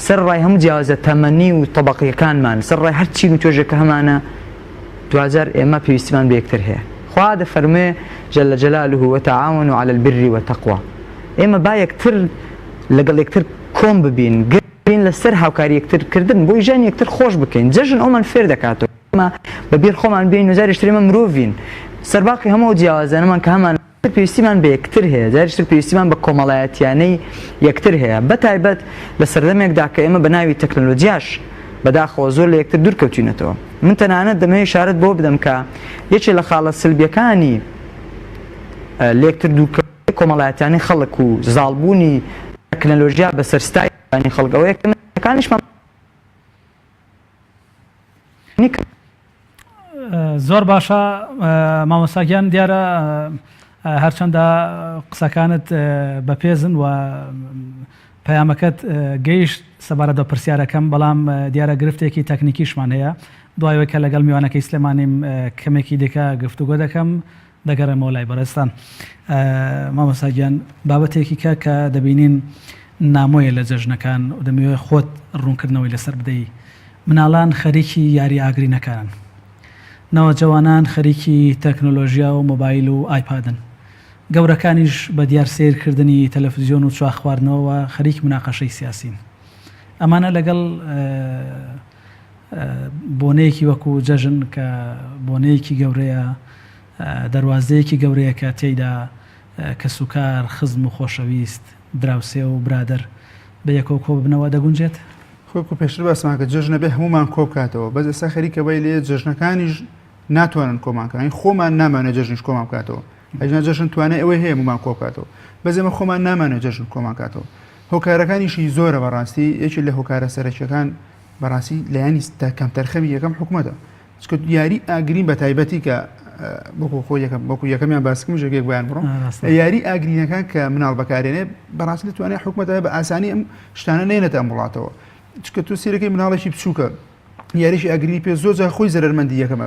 سەرڕای هەموو جیاوازە تەمەنی و تەبەقیەکانمان سەرڕای هەر چین و توێژێکە هەمانە دوزار ئێمە پێویستیمان بە یەکتر هەیە خوا دەفەرمێ جەل جەلالوه وتعاونوا على البر والتقوى ئێمە با یەکتر لەگەڵ یەکتر کۆم ببین گرین لەسەر هاوکاری یەکترکردن بۆی ژیان یەکتر خۆش بکەین جەژن ئەومان فێر دەکاتەوە ئێمە بەبیر خۆمان بین و جارێشتر ئێمە مرۆڤین سەرباقی هەموو جیاوازانەمان کە هەمان پێویستیمان بە یەکتر هەیە جارێشتر پێویستیمان بە کۆمەڵایەتیانەی یەکتر هەیە بەتایبەت لە سەردەمێکدا کە ئێمە بە ناوی تەکنۆلۆجیاش بەداخەوە زۆر لە یەکتر دوورکەوتوینەتەوە من تەنانەت دەمەوێت شارەت بۆ بدەم کە یەکێ لە خاڵە سلبیەکانی لە یەکتر دوورکەوتنی کۆمەڵایەتیانی خەڵک و زاڵبوونی تەکنۆلۆژیا بەسەر ستایانی خەڵکەوەیە کە منەکانیشمان زۆر باشە مامۆستاگیان دیارە هەرچەندە قسەکانت بەپێزن و پەیامەکەت گەیشت سەبارەت بە پرسیارەکەم بەڵام دیارە گرفتێکی تەکنیکیشمان هەیە دوایەوەی کە لەگەڵ میوانەکەی سلێمانیم کەمێکی دیکە گفتوگۆ دەکەم دەگەڕێمەوە لای بەڕێستان مامۆستاگیان بابەتێکی کە دەبینین نامۆیە لە جەژنەکان و دەمەوێت خۆت ڕوونکردنەوەی لەسەر بدەی مناڵان خەریکی یاری ئاگرینەکانن نەوەجەوانان خەریکی تەکنۆلۆژیا و مۆبایل و ئایپادن گەورەکانیش بە دیار سیرکردنی تەلەڤیزیۆن و چوا خواردنەوە خەریک مناقەشەی سیاسین ئەمانە لەگەڵ بۆنەیەکی وەکو جەژن کە بۆنەیەکی گەورەیە دەواازەیەکی گەورەیە کە تێیدا کەس و کار خزم و خۆشەویست دراوسێ و برادر بە یەکەوە کۆ ببنەوە دەگونجێت خۆکو پێشتر باسماکە جژنە بێ هەمومان کۆ بکاتەوە بەس ئێستا خەریکەوەی لێ جژنەکانیش ناتوانن کۆمانکەین خۆمان نامانێت جژنیش کۆمان بکاتەوە ئەجنا جژن توانێت ئەوەی هەیە هەمومان کۆ بکاتەوە بەس ئێمە خۆمان نامانێت جژن کۆمان کاتەوە هۆکارەکانیشی زۆرە بەڕاستی یەکی لە هۆکارە سەرەکیەکان بەڕاستی لایانی کەم تەرخەمی یەکەم حکوومەتە چکە یاری ئاگرین بە تایبەتی کە بۆکو یەکەمیان باسکم ژێگێک بەیان بڕۆم یاری ئاگرینەکان کە مناڵ بەکارێنێ بەڕاستی توانێت حکوومەتە بە ئاسانی ئەم شتانە نێنێتە ئەم وڵاتەوە چکە تو سیرەکەی مناڵێکی بچووکە یاریشی ئاگرینی پێ زۆر جار خۆی زەرمەندی یەکەمە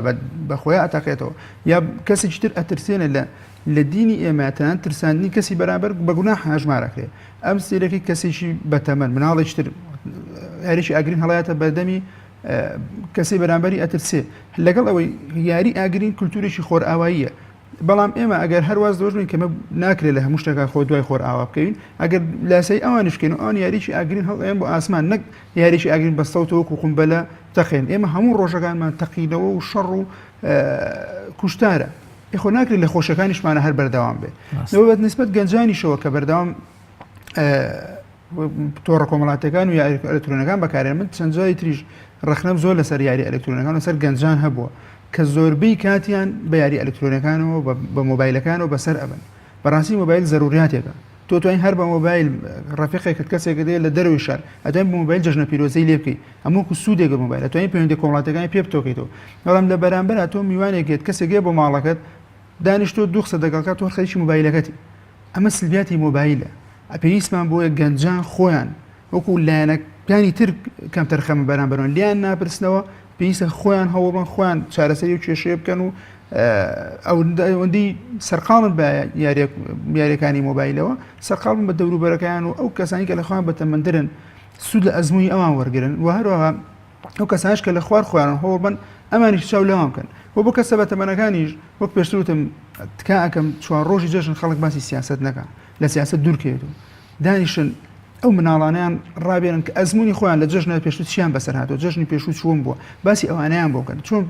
بە خۆیان ئەتاقێتەوە یا کەسێکی تر ئەترسێنە لە دینی ئێمەتان ترساندنی کەسی بەرامبەر بە گوناح هەژمارەکرێ ئەم سیرەکەی کەسێکی بەتەمەن مناڵێکی تر یاریشی ئاگرین هەڵایەتە بەردەمی کەسی بەرامبەری ئەترسێ لەگەڵ ئەوەی یاری ئاگرین کولتورێکی خۆرئاواییە بەڵام ئێمە ئەگەر هەرواز دۆژنین کەمە ناکرێت لە هەموو شتێکا خۆ دوای خۆر ئاوا بکەین ئەگەر لاسەی ئەوانشکەین و ئەوان یاریشی ئاگرین هەڵێن بۆ ئاسمان نەک یاریشی ئاگرین بەستەوتەوەکو قومبەلە تەخێن ئێمە هەموو ڕۆژەکانمان تەقینەوە و شەڕ و کوشتارە خۆ ناکرێت لە خۆشەکانیشمانە هەر بەردەوام بێ لەوە بەت نسبەت گەنجانیشەوە کە بەردەوام تۆڕە کۆمەڵاتەکان و یاری ئەلکترۆنەکان بەکارێن من چەند جای تریش ڕخنەم زۆر لەسەر یاری ئەلکترۆنەکان و سەر گەنجان هەبووە کە زۆربەی کاتیان بە یاری ئەلکترۆنەکانەوە بە مۆبایلەکانەوە بەسەر ئەبن بەڕاستی مۆبایل زەروریاتێکە تۆ توانین هەر بە مۆبایل ڕەفیقێکت کەسێک دێت لە دەروی شار ئەتوانین بە مۆبایل جەژنە پیرۆزەی لێ بکەیت هەموو سوودێکە مۆبایل ئەتوانین پەیوەندی کۆمەڵاتەکانی پێ بتۆکەیتەوە بەڵام لە بەرامبەر تۆ میوانێکێت کەسێک بۆ ماڵەکەت دانیشتۆ دوو قسە دەگەڵکات تۆ خەریکی مۆبایلەکەتی ئەمە سلبیاتی مۆبایلە پێویستمان بۆیە گەنجان خۆیان وەکو لایەنەکانی تر کەم تەرخەمە بەرامبەرەوە لیان ناپرسنەوە پێویستە خۆیان هەوڵبن خۆیان چارەسەری و کێشەیە بکەن و ئەوەندی سەرقاڵن بە یاریەکانی مۆبایلەوە سەرقاڵن بە دەوروبەرەکەیان و ئەو کەسانی کە لە خۆیان بەتەمەندرن سوود لە ئەزمووی ئەوان وەرگرن و هەروەها ئەو کەسانش کە لە خوار خۆیان هەوڵبن ئەمانیش چاو لەوام بکەن و بۆ کەسە بەتەمەنەکانیش وەک پێشترتم تکا ئەەکەم چوار ڕۆژی جەژن خەڵک باسی سیاست نەکە لە سیاست دوورکێت و دانیشن ئەو مناڵانیان ڕابێنن کە ئەزمموی خۆیان لە جژنە پێشوت چیان بەسەر هاتەوە جژنی پێشوت چۆن بووە باسی ئەوانیان بۆ بکەن چۆن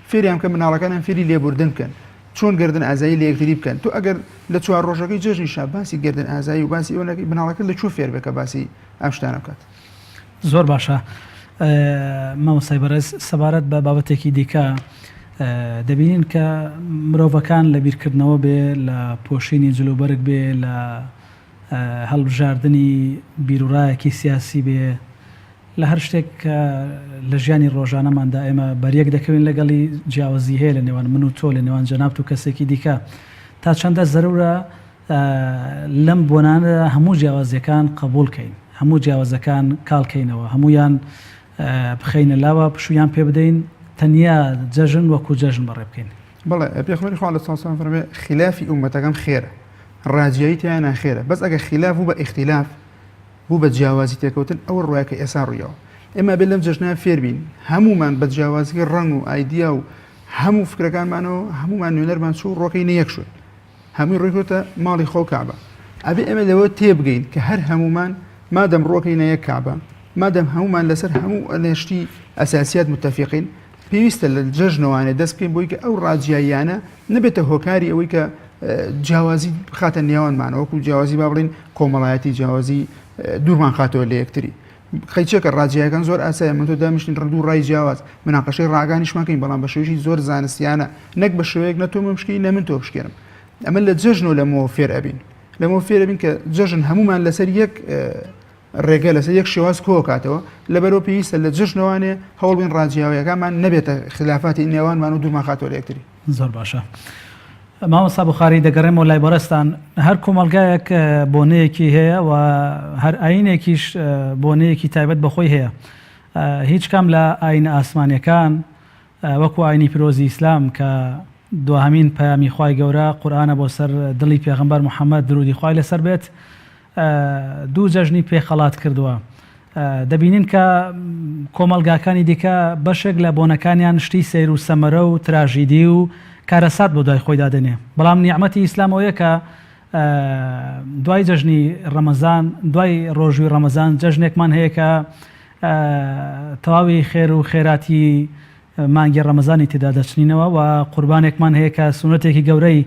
فێریان کە مناڵەکانیان فێری لێبوردن بکەن چۆن گردن ئازایی لە یەکتری بکەن تو ئەگەر لە چوار ڕۆژەکەی جژنی شا باسی گردن ئازایی و باسی ئەوەکەی مناڵەکە لە چۆ فێر بکە باسی ئەم شتانە بکات زۆر باشە مامۆستای بەڕێز سەبارەت بە بابەتێکی دیکە دەبینین کە مرۆڤەکان لە بیرکردنەوە بێ لە پۆشینی جلوبەرگ بێ لە هەڵبژاردننی بیرروڕایەکی سیاسی بێ لە هەر شتێک لە ژیانی ڕۆژانەماندا ئێمە بەریەک دەکەوین لەگەڵی جیاوازی هەیە لە نێوان من و تۆ لە نێوان جەنابەت و کەسێکی دیکە تا چەندە زەرورە لەم بۆنانە هەموو جیاوازیەکان قبولکەین هەموو جیاوازەکان کاڵکەینەوە هەمویان بخەینە لاوە پشویان پێ بدەین تەنیا جەژن وەکو جەژن بەڕێ بکەین بەڵێ پێخۆری خوا لە ساسان فەرمێ خلافی ئومەتەکەم خێرە ڕاجایی تیان ناخێرە بەس ئەگە خلاف بوو بە ئیختیلاف بوو بە جیاوازی تێکەوتن ئەوە ڕوایکە ئێسا ڕوویەوە ئێمە بێت لەم جەژنە فێربین هەمومان بە جیاوازی ڕنگ و ئایدیا و هەموو فکرەکانمانەوە هەمومان نوێنەرمان چوو ڕۆکەی نەیەک شوێن هەمووی ڕێکوتە ماڵی خۆ کعبە ئەبێ ئێمە لەوە تێبگەین کە هەر هەمومان مادەم ڕۆکەی نەیەک کعبە مادەم هەمومان لەسەر هەموو نێشتی ئەساسیات متتەفیقین پێویستە لە جەژنەوانێ دەست بکەین بۆی کە ئەو ڕاجیاییانە نەبێتە هۆکاری ئەوەی کە جیاوازی خاتە نێوانمانەوەکو جیاوازی با بڵین کۆمەڵایەتی جیاوازی دوورمان خاتەوە لە یەکتری خەیچێکە ڕاجیەکان زۆر ئاسایە من تۆ دامشتین ڕندوو ڕای جیاواز مناقەشەی ڕاگانیشماکەین بەڵام بە شێوەیەکی زۆر زانستیانە نەک بە شێوەیەک نە تۆ مشکی نە من تۆ بشکێنم ئەمە لە جەژن و لەمەوە فێر ئەبین لەمەوە فێر ئەبین کە جەژن هەمومان لەسەر یەک ڕێگە لەسەر یەک شێواز کۆکاتەوە لەبەرەوە پێویستە لە جژنەوانێ هەوڵبین ڕاجیاویەکانمان نەبێتە خلافاتی نێوانمان و دوورمان خاتەوە لە یەکتری زۆر باشە مامۆستا بوخاری دەگەڕێمەوە لای بەڕێستان هەر کۆمەلگایەک بۆنەیەکی هەیە و هەر ئاینێکیش بۆنەیەکی تایبەت بەخۆی هەیە هیچ کام لە ئاینە ئاسمانیەکان وەکو ئاینی پیرۆزی ئیسلام کە دوهەمین پەیامی خوای گەورە قورئانە بۆ سەر دڵی پێغەمبەر محەممەد درودی خوای لەسەر بێت دوو جەژنی پێ خەڵات کردووە دەبینین کە کۆمەلگاکانی دیکە بەشێک لە بۆنەکانیان شتی سیر و سەمەرە و تراژیدی و کارەسات بۆ دوای خۆی دادنێ بەڵام نیعمەتی ئیسلامەوەیە کە دوای جەژنی ڕەمەزان دوای ڕۆژوی ڕەمەزان جەژنێکمان هەیە کە تەواوی خێر و خێراتی مانگی ڕەمەزانی تێدا دەچنینەوە و قوربانێکمان هەیە کە سونەتێکی گەورەی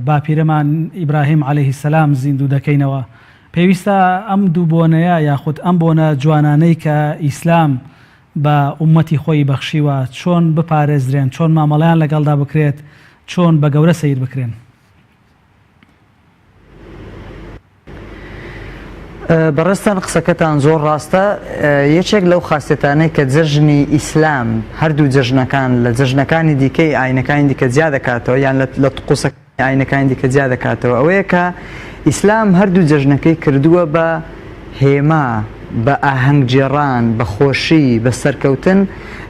باپیرەمان ئیبراهیم عەلەیهی سەلام زیندوو دەکەینەوە پێویستە ئەم دوو بۆنەیە یاخود ئەم بۆنە جوانانەی کە ئیسلام بە ئومەتی خۆی بەخشیوە چۆن بپارێزرێن چۆن مامەڵەیان لەگەڵدا بکرێت چۆن بە گەورە سەیر بکرێن بەڕێستان قسەکەتان زۆر ڕاستە. یەکێک لەو خاصێتانەی کە جەژنی ئیسلام هەردوو جەژنەکان لە جەژنەکانی دیکەی ئاینەکانی دیکە جیا دەکاتەوە یان لە طقوسەکانی ئاینەکانی دیکە جیا دەکاتەوە ئەوەیە کە ئیسلام هەردوو جەژنەکەی کردووە بە هێما، بە ئاهەنگگێڕان، بە خۆشی، بە سەرکەوتن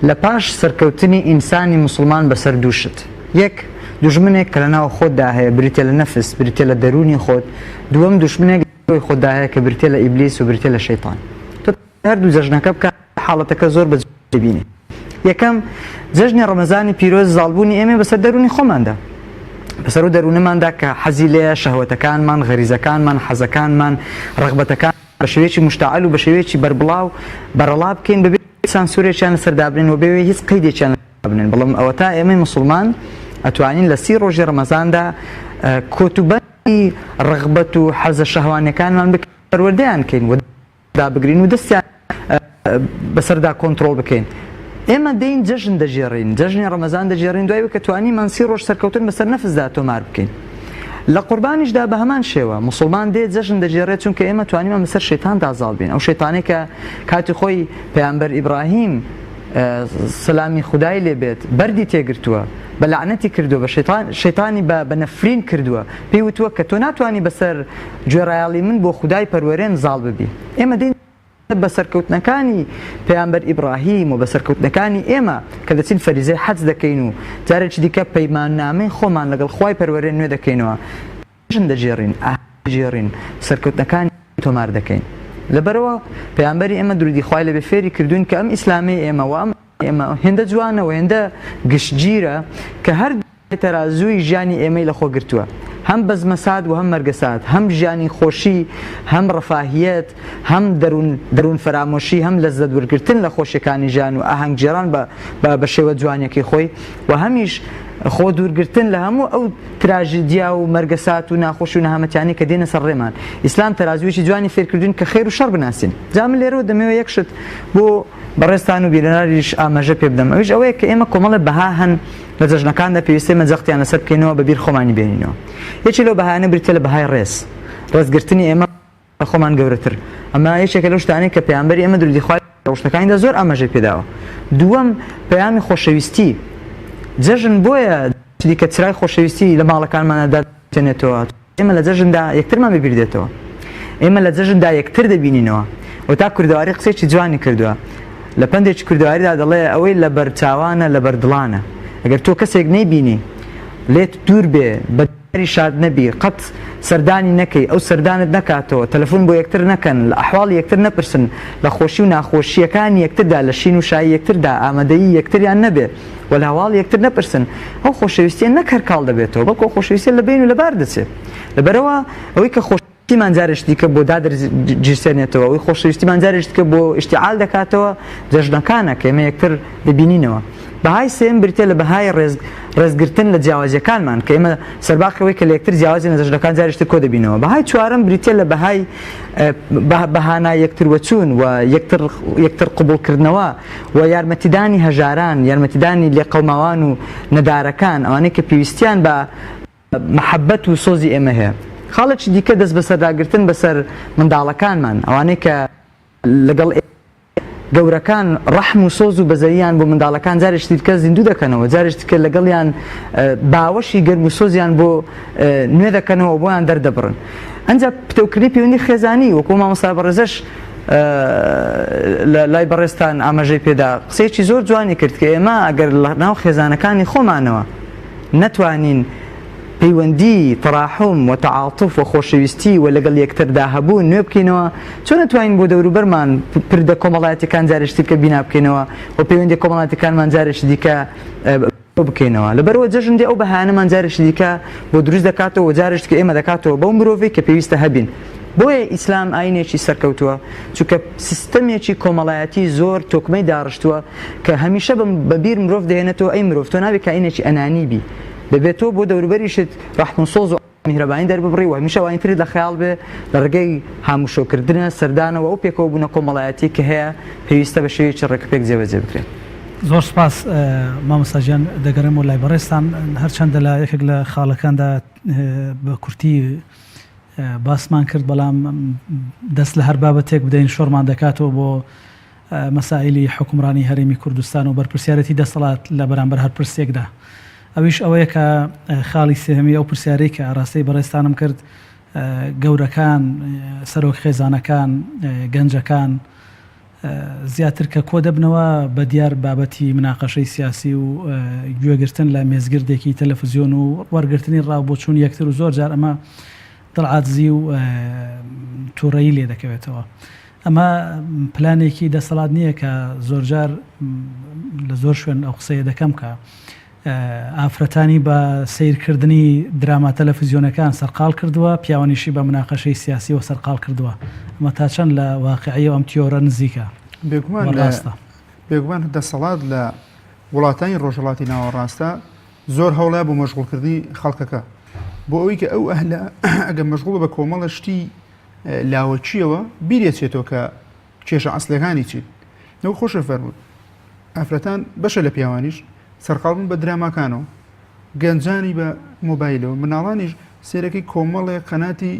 لە پاش سەرکەوتنی ئینسانی مسلمان بەسەر دووشت. یەک دوژمنێک کە لە ناو خۆتدا هەیە بریتە لە نەفس، بریتە لە دەرونی خۆت. دووەم دوژمنێک خۆتدا هەیە کە بریتە لە ئیبلیس و بریتە لە شەیطان. تۆ هەردوو جەژنەکە بکە حاڵەتەکە زۆر بە دەبینی. یەکەم جەژنی ڕەمەزانی پیرۆز زاڵبوونی ئێمە بەسەر دەرونی خۆماندا، بەسەر و دەروونەماندا کە حەزی لێیە شەهوەتەکانمان، غەریزەکانمان، حەزەکانمان، ڕەغبەتەکان بە شێوەیەکی مشتعل و بە شێوەیەکی بەربڵاو بەرەڵا بکەین بەبێ سانسورێکیان لەسەردا بنێن و بێوێ هیچ قەیدێکیان لەسەردا بنێن. بەڵام ئەوە تا ئێمەی موسڵمان ئەتوانین لە 30 ڕۆژی ڕەمەزاندا کۆتوبەری ڕەغبەت و حەزە شەهوانیەکانمان بکەین، پەروەردەیان بکەین و دابگرین و دەستیان بەسەردا کۆنتڕۆڵ بکەین. ئێمە دەین جەژن دەژێڕین، جەژنی ڕەمەزان دەژێڕین، دوای کە توانیمان 30 ڕۆژ سەرکەوتن بەسەر نەفسدا تۆمار بکەین. لە قوربانیشدا بە هەمان شێوە موسڵمان دێت جەژن دەژێڕێت چونکە ئێمە توانیمان بەسەر شەیتان دازاڵ بین. ئەو شەیتانەی کە کاتی خۆی پەیامبەر ئیبراهیم سلامی خودای لێبێت بەردی تێگرتووە، بە لعنەتی کردووە، بە شەیتانی بە نەفرین کردووە، پێی وتووە کە تۆ ناتوانی بەسەر گوێڕایاڵی من بۆ خودای پەروەرێن زاڵ ببی. ئێمە دێین بە سەرکەوتنەکانی پەیامبەر ئیبراهیم و بە سەرکەوتنەکانی ئێمە کە دەچین فەریزەی حەج دەکەین و جارێکی دیکە پەیماننامەی خۆمان لەگەڵ خوای پەروەرێن نوێ دەکەینەوە، جەژن دەژێڕین، ئاهەنگگێڕین، سەرکەوتنەکانی تۆمار دەکەین. لەبەرەوە پەیامبەری ئێمە درودی خوای لەبێ فێری کردوین کە ئەم ئیسلامی ئێمە و ئێمە هێندە جوانە و هێندە گشتگیرە کە هەر تەرازووی ژیانی ئێمەی لەخۆ گرتووە، هەم بەزمەساد و هەم مەرگەساد، هەم ژیانی خۆشی، هەم ڕەفاهیەت، هەم دەروون فەرامۆشی، هەم لەزەت وەرگرتن لە خۆشیەکانی ژیان و ئاهەنگگێڕان بە شێوە جوانیەکەی خۆی و هەمیش خۆ دوورگرتن لە هەموو ئەو تراژیدیا و مەرگەسات و ناخۆشی و نەهامەتیانی کە دێنە سەر ڕێمان. ئیسلام تەرازویەکی جوانی فێرکردوین کە خێر و شەڕ بناسین. جا من لێرەوە دەمەوێت یەکشت بۆ بەڕێستان و بیرەناریش ئاماژە پێ بدەم، ئەویش ئەوەیە کە ئێمە کۆمەڵە بەها هەن لە جەژنەکاندا پێویستە مەجەختیان لەسەر بکەینەوە بە بیر خۆمانی بێنینەوە. یەکی لەو بەهانە بریتە لە بەهای ڕێزگرتنی ئێمە لە خۆمان گەورەتر. ئەمە یەکێکە لەو شتانەی کە پەیامبەری ئێمە درودی خوای ڕۆژنەکانیدا زۆر ئاماژەی پێداوە. دووەم پەیامی خۆشەویستی. جەژن بۆیە دیکە چرای خۆشەویستی لە ماڵەکانمانەدا دێنێتەوە. ئێمە لە جەژندا یەکترمان ببیر دێتەوە، ئێمە لە جەژندا یەکتر دەبینینەوە و تا کوردەواری قسێکی جوانی کردووە. لە پندێکی کوردەواریدا دەڵێ ئەوەی لە بەرچاوانە لە بەردڵانە. ئەگەر تۆ کەسێک نەیبینی لێت دوور بێ بەداری شاد نەبی، قەت سەردانی نەکەی، ئەو سەردانت نەکاتەوە، تەلەفۆن بۆ یەکتر نەکەن، لە ئەحواڵی یەکتر نەپرسن، لە خۆشی و ناخۆشیەکانی یەکتردا، لە شین و شایی یەکتردا ئامادەیی یەکتریان نەبێ و لە هەواڵ یەکتر نەپرسن، ئەو خۆشەویستیە نەکەر کاڵ دەبێتەوە، بەڵکو خۆشەویستیە لە بین و لەبار دەچێت. لەبەرەوە ئەوەی کە خۆشەویستیمان جارێک دیکە بۆ دادەرجیرسێنێتەوە، ئەوەی خۆشەویستیمان جارێک دیکە بۆ ئیشتیعال دەکاتەوە جەژنەکانە کە ئێمە یەکتر دەبینینەوە. بەهای سێم بریتە لە بەهای ڕێزگرتن لە جیاوازیەکانمان کە ئێمە سەرباخەوەی کە لە یەکتر جیاوازی لە جەژنەکان جارێشتر کۆ دەبینەوە. بەهای چوارەم بریتە لە بەهای بەهانای یەکتر وەچوون و یەکتر قبولکردنەوە و یارمەتیدانی هەژاران، یارمەتیدانی لێقەوماوان و نەدارەکان، ئەوانەی کە پێویستیان بە محەبەت و سۆزی ئێمە هەیە. خاڵێکی دیکە دەست بەسەرداگرتن بەسەر منداڵەکانمان، ئەوانەی کە لەگەڵ گەورەکان ڕەحم و سۆز و بەزەریان بۆ منداڵەکان جارێکی دیکە زیندوو دەکەنەوە، جارێکی دیکە لەگەڵیان باوەشی گەرم و سۆزیان بۆ نوێ دەکەنەوە بۆیان دەردەبڕن. ئەنجا پتەوکردنی پەیوەندی خێزانی وەکو مامۆستا بەڕێزەش لای بەڕێستان ئاماژەی پێدا قسەیەکی زۆر جوانی کرد کە ئێمە ئەگەر لە ناو خێزانەکانی خۆمانەوە نەتوانین پەیوەندی، تەڕاحم و تەعاتف و خۆشەویستی و لەگەڵ یەکتردا هەبوون نوێ بکەینەوە، چۆن نەتوانین بۆ دەوروبەرمان پردە کۆمەڵایەتیەکان جارێکی دیکە بینا بکەینەوە و پەیوەندی کۆمەڵایەتیەکانمان جارێکی دیکە بکەینەوە. لەبەرەوە جەژن دێ ئەو بەهانەمان جارێکی دیکە بۆ دروست دەکاتەوە و جارێکی دیکە ئێمە دەکاتەوە بەو مرۆڤی کە پێویستە هەبین. بۆیە ئیسلام ئاینێکی سەرکەوتووە، چونکە سیستەمێکی کۆمەڵایەتی زۆر تۆکمەی داڕشتووە کە هەمیشە بەبیر مرۆڤ دەهێنێتەوە ئەی مرۆڤ تۆ نابێت کە ئاینێکی ئەنانی بی، دەبێتەوە بۆ دەوروبەریشت ڕەحم و سۆز و میهرەبانی دەرببڕی و هەمیشە وایترت لە خەیاڵ بێ لە ڕێگەی هاموشۆکردنە سەردانەوە ئەو پێکەوە بوونە کۆمەڵایەتی کە هەیە پێویستە بە شێوەیەکی ڕێکپێک جێبەجێ بکرێت. زۆر سپاس مامۆستاجیان دەگەڕێم و لای بەڕێستان هەرچەندە لە یەکێک لە خاڵەکاندا بە کورتی باسمان کرد بەڵام دەست لە هەر بابەتێک بدەین شۆڕمان دەکاتەوە بۆ مەسائلی حکومڕانی هەرێمی کوردستان و بەرپرسیارەتی دەسەڵات لە بەرامبەر هەر پرسێکدا. ئەویش ئەوەیە کە خاڵی سێهەمی ئەو پرسیارەی کە ڕاستەی بەڕێستانم کرد گەورەکان، سەرۆک خێزانەکان، گەنجەکان زیاتر کە کۆ دەبنەوە بە دیار بابەتی مناقەشەی سیاسی و گوێگرتن لە مێزگردێکی تەلەڤیزیۆن و وەرگرتنی ڕاوبۆچوون یەکتر و زۆر جار ئەمە دڵعاتزی و تووڕەیی لێ دەکەوێتەوە. ئەمە پلانێکی دەسەڵات نییە کە زۆر جار لە زۆر شوێن ئەو قسەیە دەکەم کە ئافرەتانی بە سیرکردنی دراما تەلەڤیزیۆنەکان سەرقاڵ کردووە، پیاوانیشی بە مناقەشەی سیاسی و سەرقاڵ کردووە. ئەمە تا چەند لە واقعی ئەم تیۆرە نزیکە. بێگومان دەسەڵات لە وڵاتانی ڕۆژهەڵاتی ناوەڕاستە زۆر هەوڵە بۆ مەشغوڵکردنی خەڵکەکە، بۆ ئەوەی کە ئەو ئەهلە ئەگەر مەشغوڵ بە کۆمەڵە شتی لاوەچیەوە بیرێتێتەوە کە کێشە ئەسلەکانی چیت. نەوە خۆشە فەرموود ئافرەتان بەشە لە پیاوانیش سەرقاڵبوون بە دراماکانەوە، گەنجانی بە مۆبایلەوە، مناڵانیش سێرەکەی کۆمەڵێ قەناتی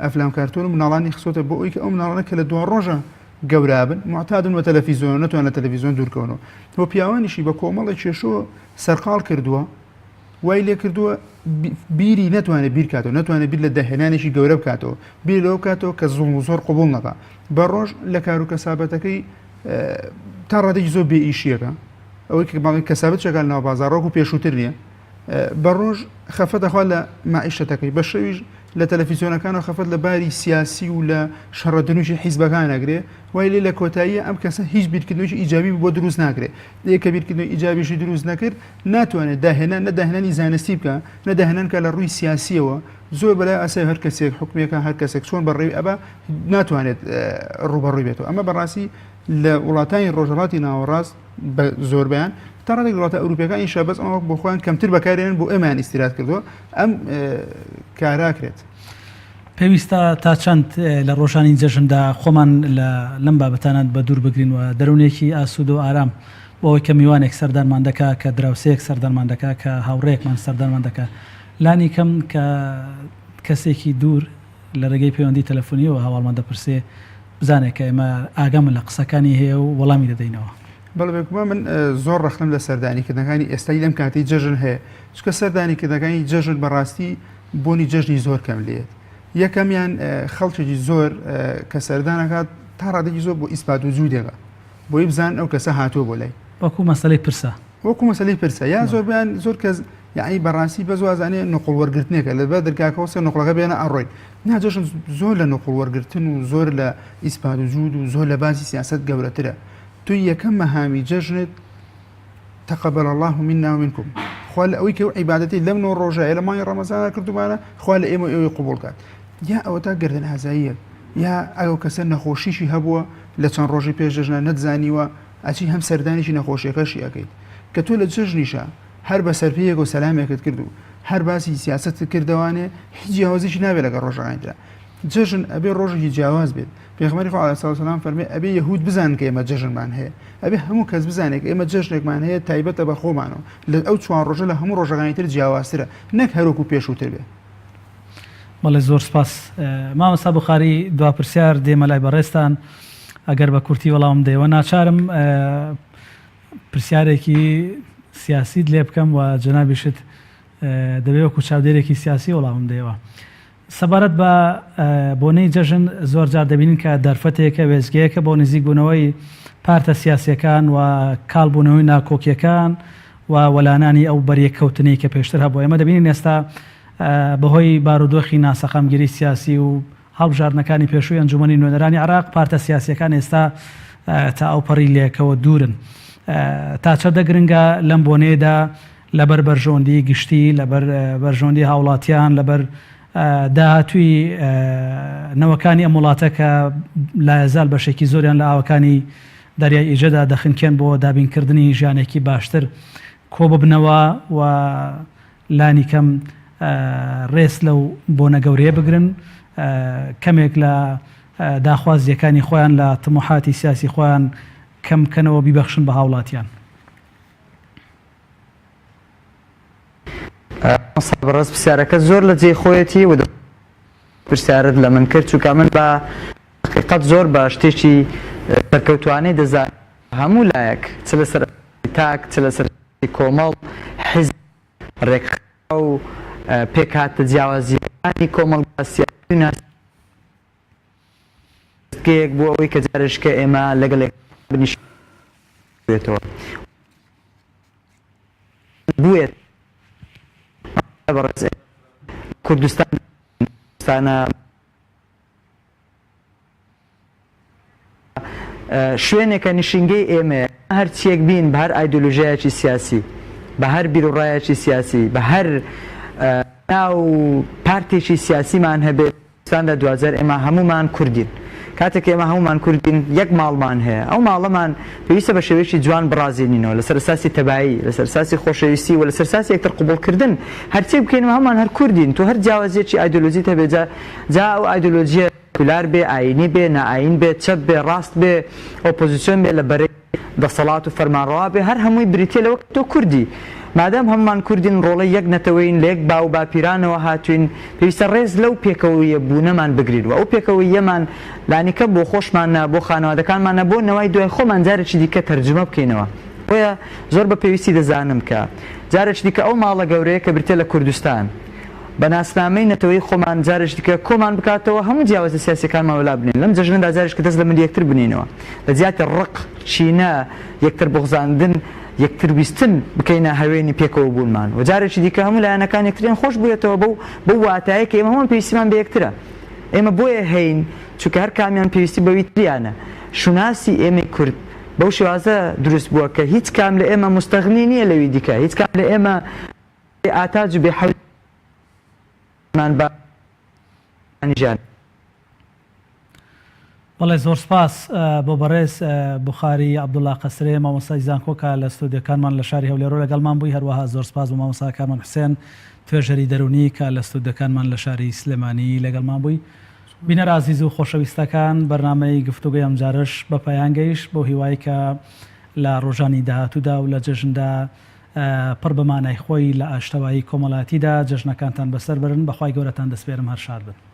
ئەفلام کارتۆن و مناڵانی خسۆتە بۆ ئەوی کە ئەو مناڵانە کە لە دووان ڕۆژە گەورابن معتادن بە تەلەڤیزیۆن نەتوان لە تەلەڤیزیۆن دوورکەونەوە. بۆ پیاوانیشی بە کۆمەڵی کێشەوە سەرقاڵ کردووە، وای لێ کردووە بیری نەتوانێت بیر کاتەوە، نەتوانێت بیر لە دەهێنانێکی گەورە بکاتەوە، بیر لەوە بکاتەوە کە زوڵ و زۆر قوبوڵ نەکا بە ڕۆژ لە کار و کەسابەتەکەی تا ڕادێکی زۆر بێئیشیەکە، ئەوەی کە باڵی کەسابەت شەکال ناو بازاڕۆک و پێشووتر نییە، بە ڕۆژ خەفەت دەخوا لە مائیشەتەکەی، بە شەویش لە تەلەڤیزیۆنەکانەوە خەفەت لە باری سیاسی و لە شەڕەدنوشی حیزبەکان نەگرێ، وای لێ لە کۆتاییە ئەم کەسە هیچ بیرکردنەوەی ئیجابی بۆ دروست ناکرێت. یەکە بیرکردنەوەی ئیجابیشی دروست نەکرد ناتوانێت داهێنان نەداهێنانی زانستی بکە، نەداهێنان کە لە ڕووی سیاسیەوە زۆر بەلای ئاسای هەر کەسێک حکومێکە هەر کەسێک چۆن بەڕێوی ئەبا ناتوانێت ڕوبەڕووی بێتەوە. ئەمە بەڕاستی لە وڵاتانی ڕۆژهەڵاتی ناوەڕاست بە زۆربیان تا ڕێک وڵاتە ئەوروپیەکان ئینشا بەس ئەمە بۆ خۆیان کەمتر بەکارێنن بۆ ئێمەیان ئیستیراد کردووە ئەم کاراکرێت. پێویستە تا چەند لە ڕۆژانی جەژندا خۆمان لەم بابەتانات بە دوور بگرین و دەروونێکی ئاسوود و ئارام بۆ ئەوەی کە میوانێک سەردانمان دەکا، کە دراوسەیەک سەردانمان دەکا، کە هاوڕێکمان سەردانمان دەکا. لانی کەم کە کەسێکی دوور لە ڕێگەی پەیوەندی تەلەفۆنیەوە هەواڵمان دەپرسێ بزانێت کە ئێمە ئاگامن لە قسەکانی هەیە و وەڵامی دەدەینەوە. بەڵێکمان من زۆر ڕەخنم لە سەردانیکردنەکانی ئێستای لەم کاتی جەژن هەیە، چکە سەردانیکردنەکانی جەژن بەڕاستی بۆنی جەژنی زۆر کەم لێت. یەکەمیان خەڵکێکی زۆر کە سەردانەکات تا ڕادێکی زۆر بۆ ئیسپات و جوودێکە بۆی بزان ئەو کەسە هاتووە بۆ لای وەکو مەسەلەی پرسە، وەکو مەسەلەی پرسە یا زۆر بیان زۆر کەس یعنی بەڕاستی بە زوازانێ نقڵ وەرگرتنێکە لە بە دەرگاکەوە سێ نقڵەکە بێنە ئەڕۆین. ناجەژن زۆر لە نقڵ وەرگرتن و زۆر لە ئیسپات و جوود و زۆر لە باسی سیاست گەورەترە. تو یەکەم مەهامی جەژنت تقبل الله منا ومنكم، خوا لە ئەوەی کە عیبادەتی لەم نۆ ڕۆژە لە مانگی ڕەمەزانە کردومانە خوا لە ئێمە ئەوەی قبوڵ کات. یا ئەوە تا گردن ئازاییە، یا ئەو کەسە نەخۆشیشی هەبووە لە چەند ڕۆژی پێش جەژنە نەتزانیوە ئەچی هەم سەردانیشی نەخۆشیەکەشی ئەەکەیت کە تۆ لە جەژنیشە هەر بە سەرپەیەک و سەلامێکت کرد و هەر باسی سیاست کردوانێ هیچ جیاوازیشی نابێت لەگە ڕۆژەکانیدا. جەژن ئەبێ ڕۆژێکی جیاواز بێت. پێغەمبەری خوا عەلەیهی سەڵاتو وسەلام فەرمێ ئەبێ یەهود بزانن کە ئێمە جەژنمان هەیە، ئەبێ هەموو کەس بزانێت ئێمە جەژنێکمان هەیە تایبەتە بە خۆمانەوە لە ئەو چوار ڕۆژە لە هەموو ڕۆژەکانی تر جیاوازترە، نەک هەروەکو پێشووتر بێت. بەڵێ زۆر سپاس. مامۆستا بوخاری دواپرسیار دێمە لای بەڕێستان ئەگەر بە کورتی وەڵام دەیەوە ناچارم پرسیارێکی سیاسیت لێ بکەم و جەنابیشت دەبێت وەکو چاودێرێکی سیاسی وەڵامم دەیەوە. سەبارەت بە بۆنەی جەژن زۆر جار دەبینین کە دەرفەتێکە وێزگەیەکە بۆ نزیک بوونەوەی پارتە سیاسیەکان و کاڵبوونەوەی ناکۆکیەکان و وەلانانی ئەو بەریەکەوتنەی کە پێشتر هەبوو. ئێمە دەبینین ئێستا بەهۆی بارودۆخی ناسەخەمگیری سیاسی و هەڵبژاردنەکانی پێشووی ئەنجومەنی نوێنەرانی عێراق پارتە سیاسیەکان ئێستا تا ئەوپەڕی لێکەوە دوورن. تا چەندە گرنگە لەم بۆنەیەدا لەبەر بەرژۆندی گشتی، لەبەر بەرژۆندی هاوڵاتیان، لەبەر داهاتووی نەوەکانی ئەم وڵاتە کە لایەزال بەشێکی زۆریان لە ئاوەکانی دەریای ئیژەدا دەخنکێن بۆ دابینکردنی ژیانێکی باشتر کۆ ببنەوە و لانی کەم ڕێس لەو بۆنە گەورەیە بگرن، کەمێک لە داخوازیەکانی خۆیان لە تموحاتی سیاسی خۆیان کەم بکەنەوە بیبەخشن بە هاوڵاتیان. بەڕاست پرسیارەکە زۆر لە جێی خۆیەتی و پرسیارت لە من کرد چونکە من بە حقیقەت زۆر بە شتێکی سەرکەوتوانەی دەزانم هەموو لایەک چ لەسەر تاک چ لەسەر کۆمەڵ حیزب ڕێکخراو و پێکهاتە جیاوازیەکانی کۆمەڵگا سیاسی ناسکەیەک بوو ئەوەی کە جارشکە ئێمە لەگەڵ بنیشێتەوە بوێت بەڕێز کوردستانە شوێنێکە نیشینگەی ئێمە هەر چیەک بین بە هەر ئایدۆلۆژیایەکی سیاسی بە هەر بیرڕایەکی سیاسی بە هەر ناو پارتێکی سیاسیمان هەبێت کوردستاندا 2000 ئێمە هەمومان کوردین کاتێک ئێمە هەمومان کوردین یەک ماڵمان هەیە ئەو ماڵەمان پێویستە بە شێوەیەکی جوان بڕازێنینەوە لەسەر ئەساسی تەبایی لەسەر ئەساسی خۆشەویستی و لەسەر ئەساسی یەکتر قبوڵکردن هەرچی بکەینەوە هەمومان هەر کوردین تو هەر جیاوازیەکی ئایدۆلۆژیت هەبێت جا ئەو ئایدۆلۆژیە سکولار بێ ئاینی بێ نائین بێ چەپ بێ ڕاست بێ ئۆپۆزیسیۆن بێ لە بەرەی دەسەڵات و فەرمانڕەوا بێ هەر هەمووی بریتە لەوە تۆ کوردی مادام هەمومان کوردین ڕۆڵەی یەک نەتەوەین لە یەک باو باپیرانەوە هاتوین پێویستە ڕێز لەو پێکەوەیە بوونەمان بگرین و ئەو پێکەوەیەمان لانیکە بۆ خۆشمانە بۆ خانەوادەکانمانە بۆ نەوای دوای خۆمان جارێکی دیکە تەرجمە بکەینەوە بۆیە زۆر بە پێویستی دەزانم کە جارێکی دیکە ئەو ماڵە گەورەیە کە بریتە لە کوردستان بە ناسنامەی نەتەوەی خۆمان جارێک دیکە کۆمان بکاتەوە هەموو جیاوازە سیاسیەکانمان وەلا بنین لەم جەژنەدا جارێک کە دەست لە من یەکتر بنینەوە لە جیاتی ڕق چینە یەکتر بغزاندن یەکتر ویستن بکەینە هەوێنی پێکەوە بوونمان و جارێکی دیکە هەموو لایەنەکان یەکتریان خۆش بووێتەوە بەو واتایە کە ئێمە هەمومان پێویستیمان بە یەکترە ئێمە بۆیە هەین چونکە هەر کامیان پێویستی بەوی تریانە شوناسی ئێمەی کورد بەو شێوازە دروست بووە کە هیچ کام لە ئێمە مستەغنی نییە لەوی دیکە هیچ کام لە ئێمە ئاتاج و بێحەوت بەڵێ زۆر سپاس بۆ بەڕێز بوخاری عەبدوڵڵا قەسرێ مامۆستای زانکۆکە لە ستودیۆکانمان لە شاری هەولێرۆ لەگەڵمان بووی هەروەها زۆر سپاس بۆ مامۆستاکارمان حوسێن توێژەری دەرونی کە لە ستودیۆکانمان لە شاری سلێمانی لەگەڵمان بووی بینەر عەزیز و خۆشەویستەکان بەرنامەی گفتوگۆی ئەم جارش بە پایان گەیشت بۆ هیوای کە لە ڕۆژانی داهاتوودا و لە جەژندا پڕ بەمانای خۆی لە ئاشتەوایی کۆمەڵاتیدا جەژنەکانتان بەسەر برن بەخوای گەورەتان دەسپێرم هەر شاد بن.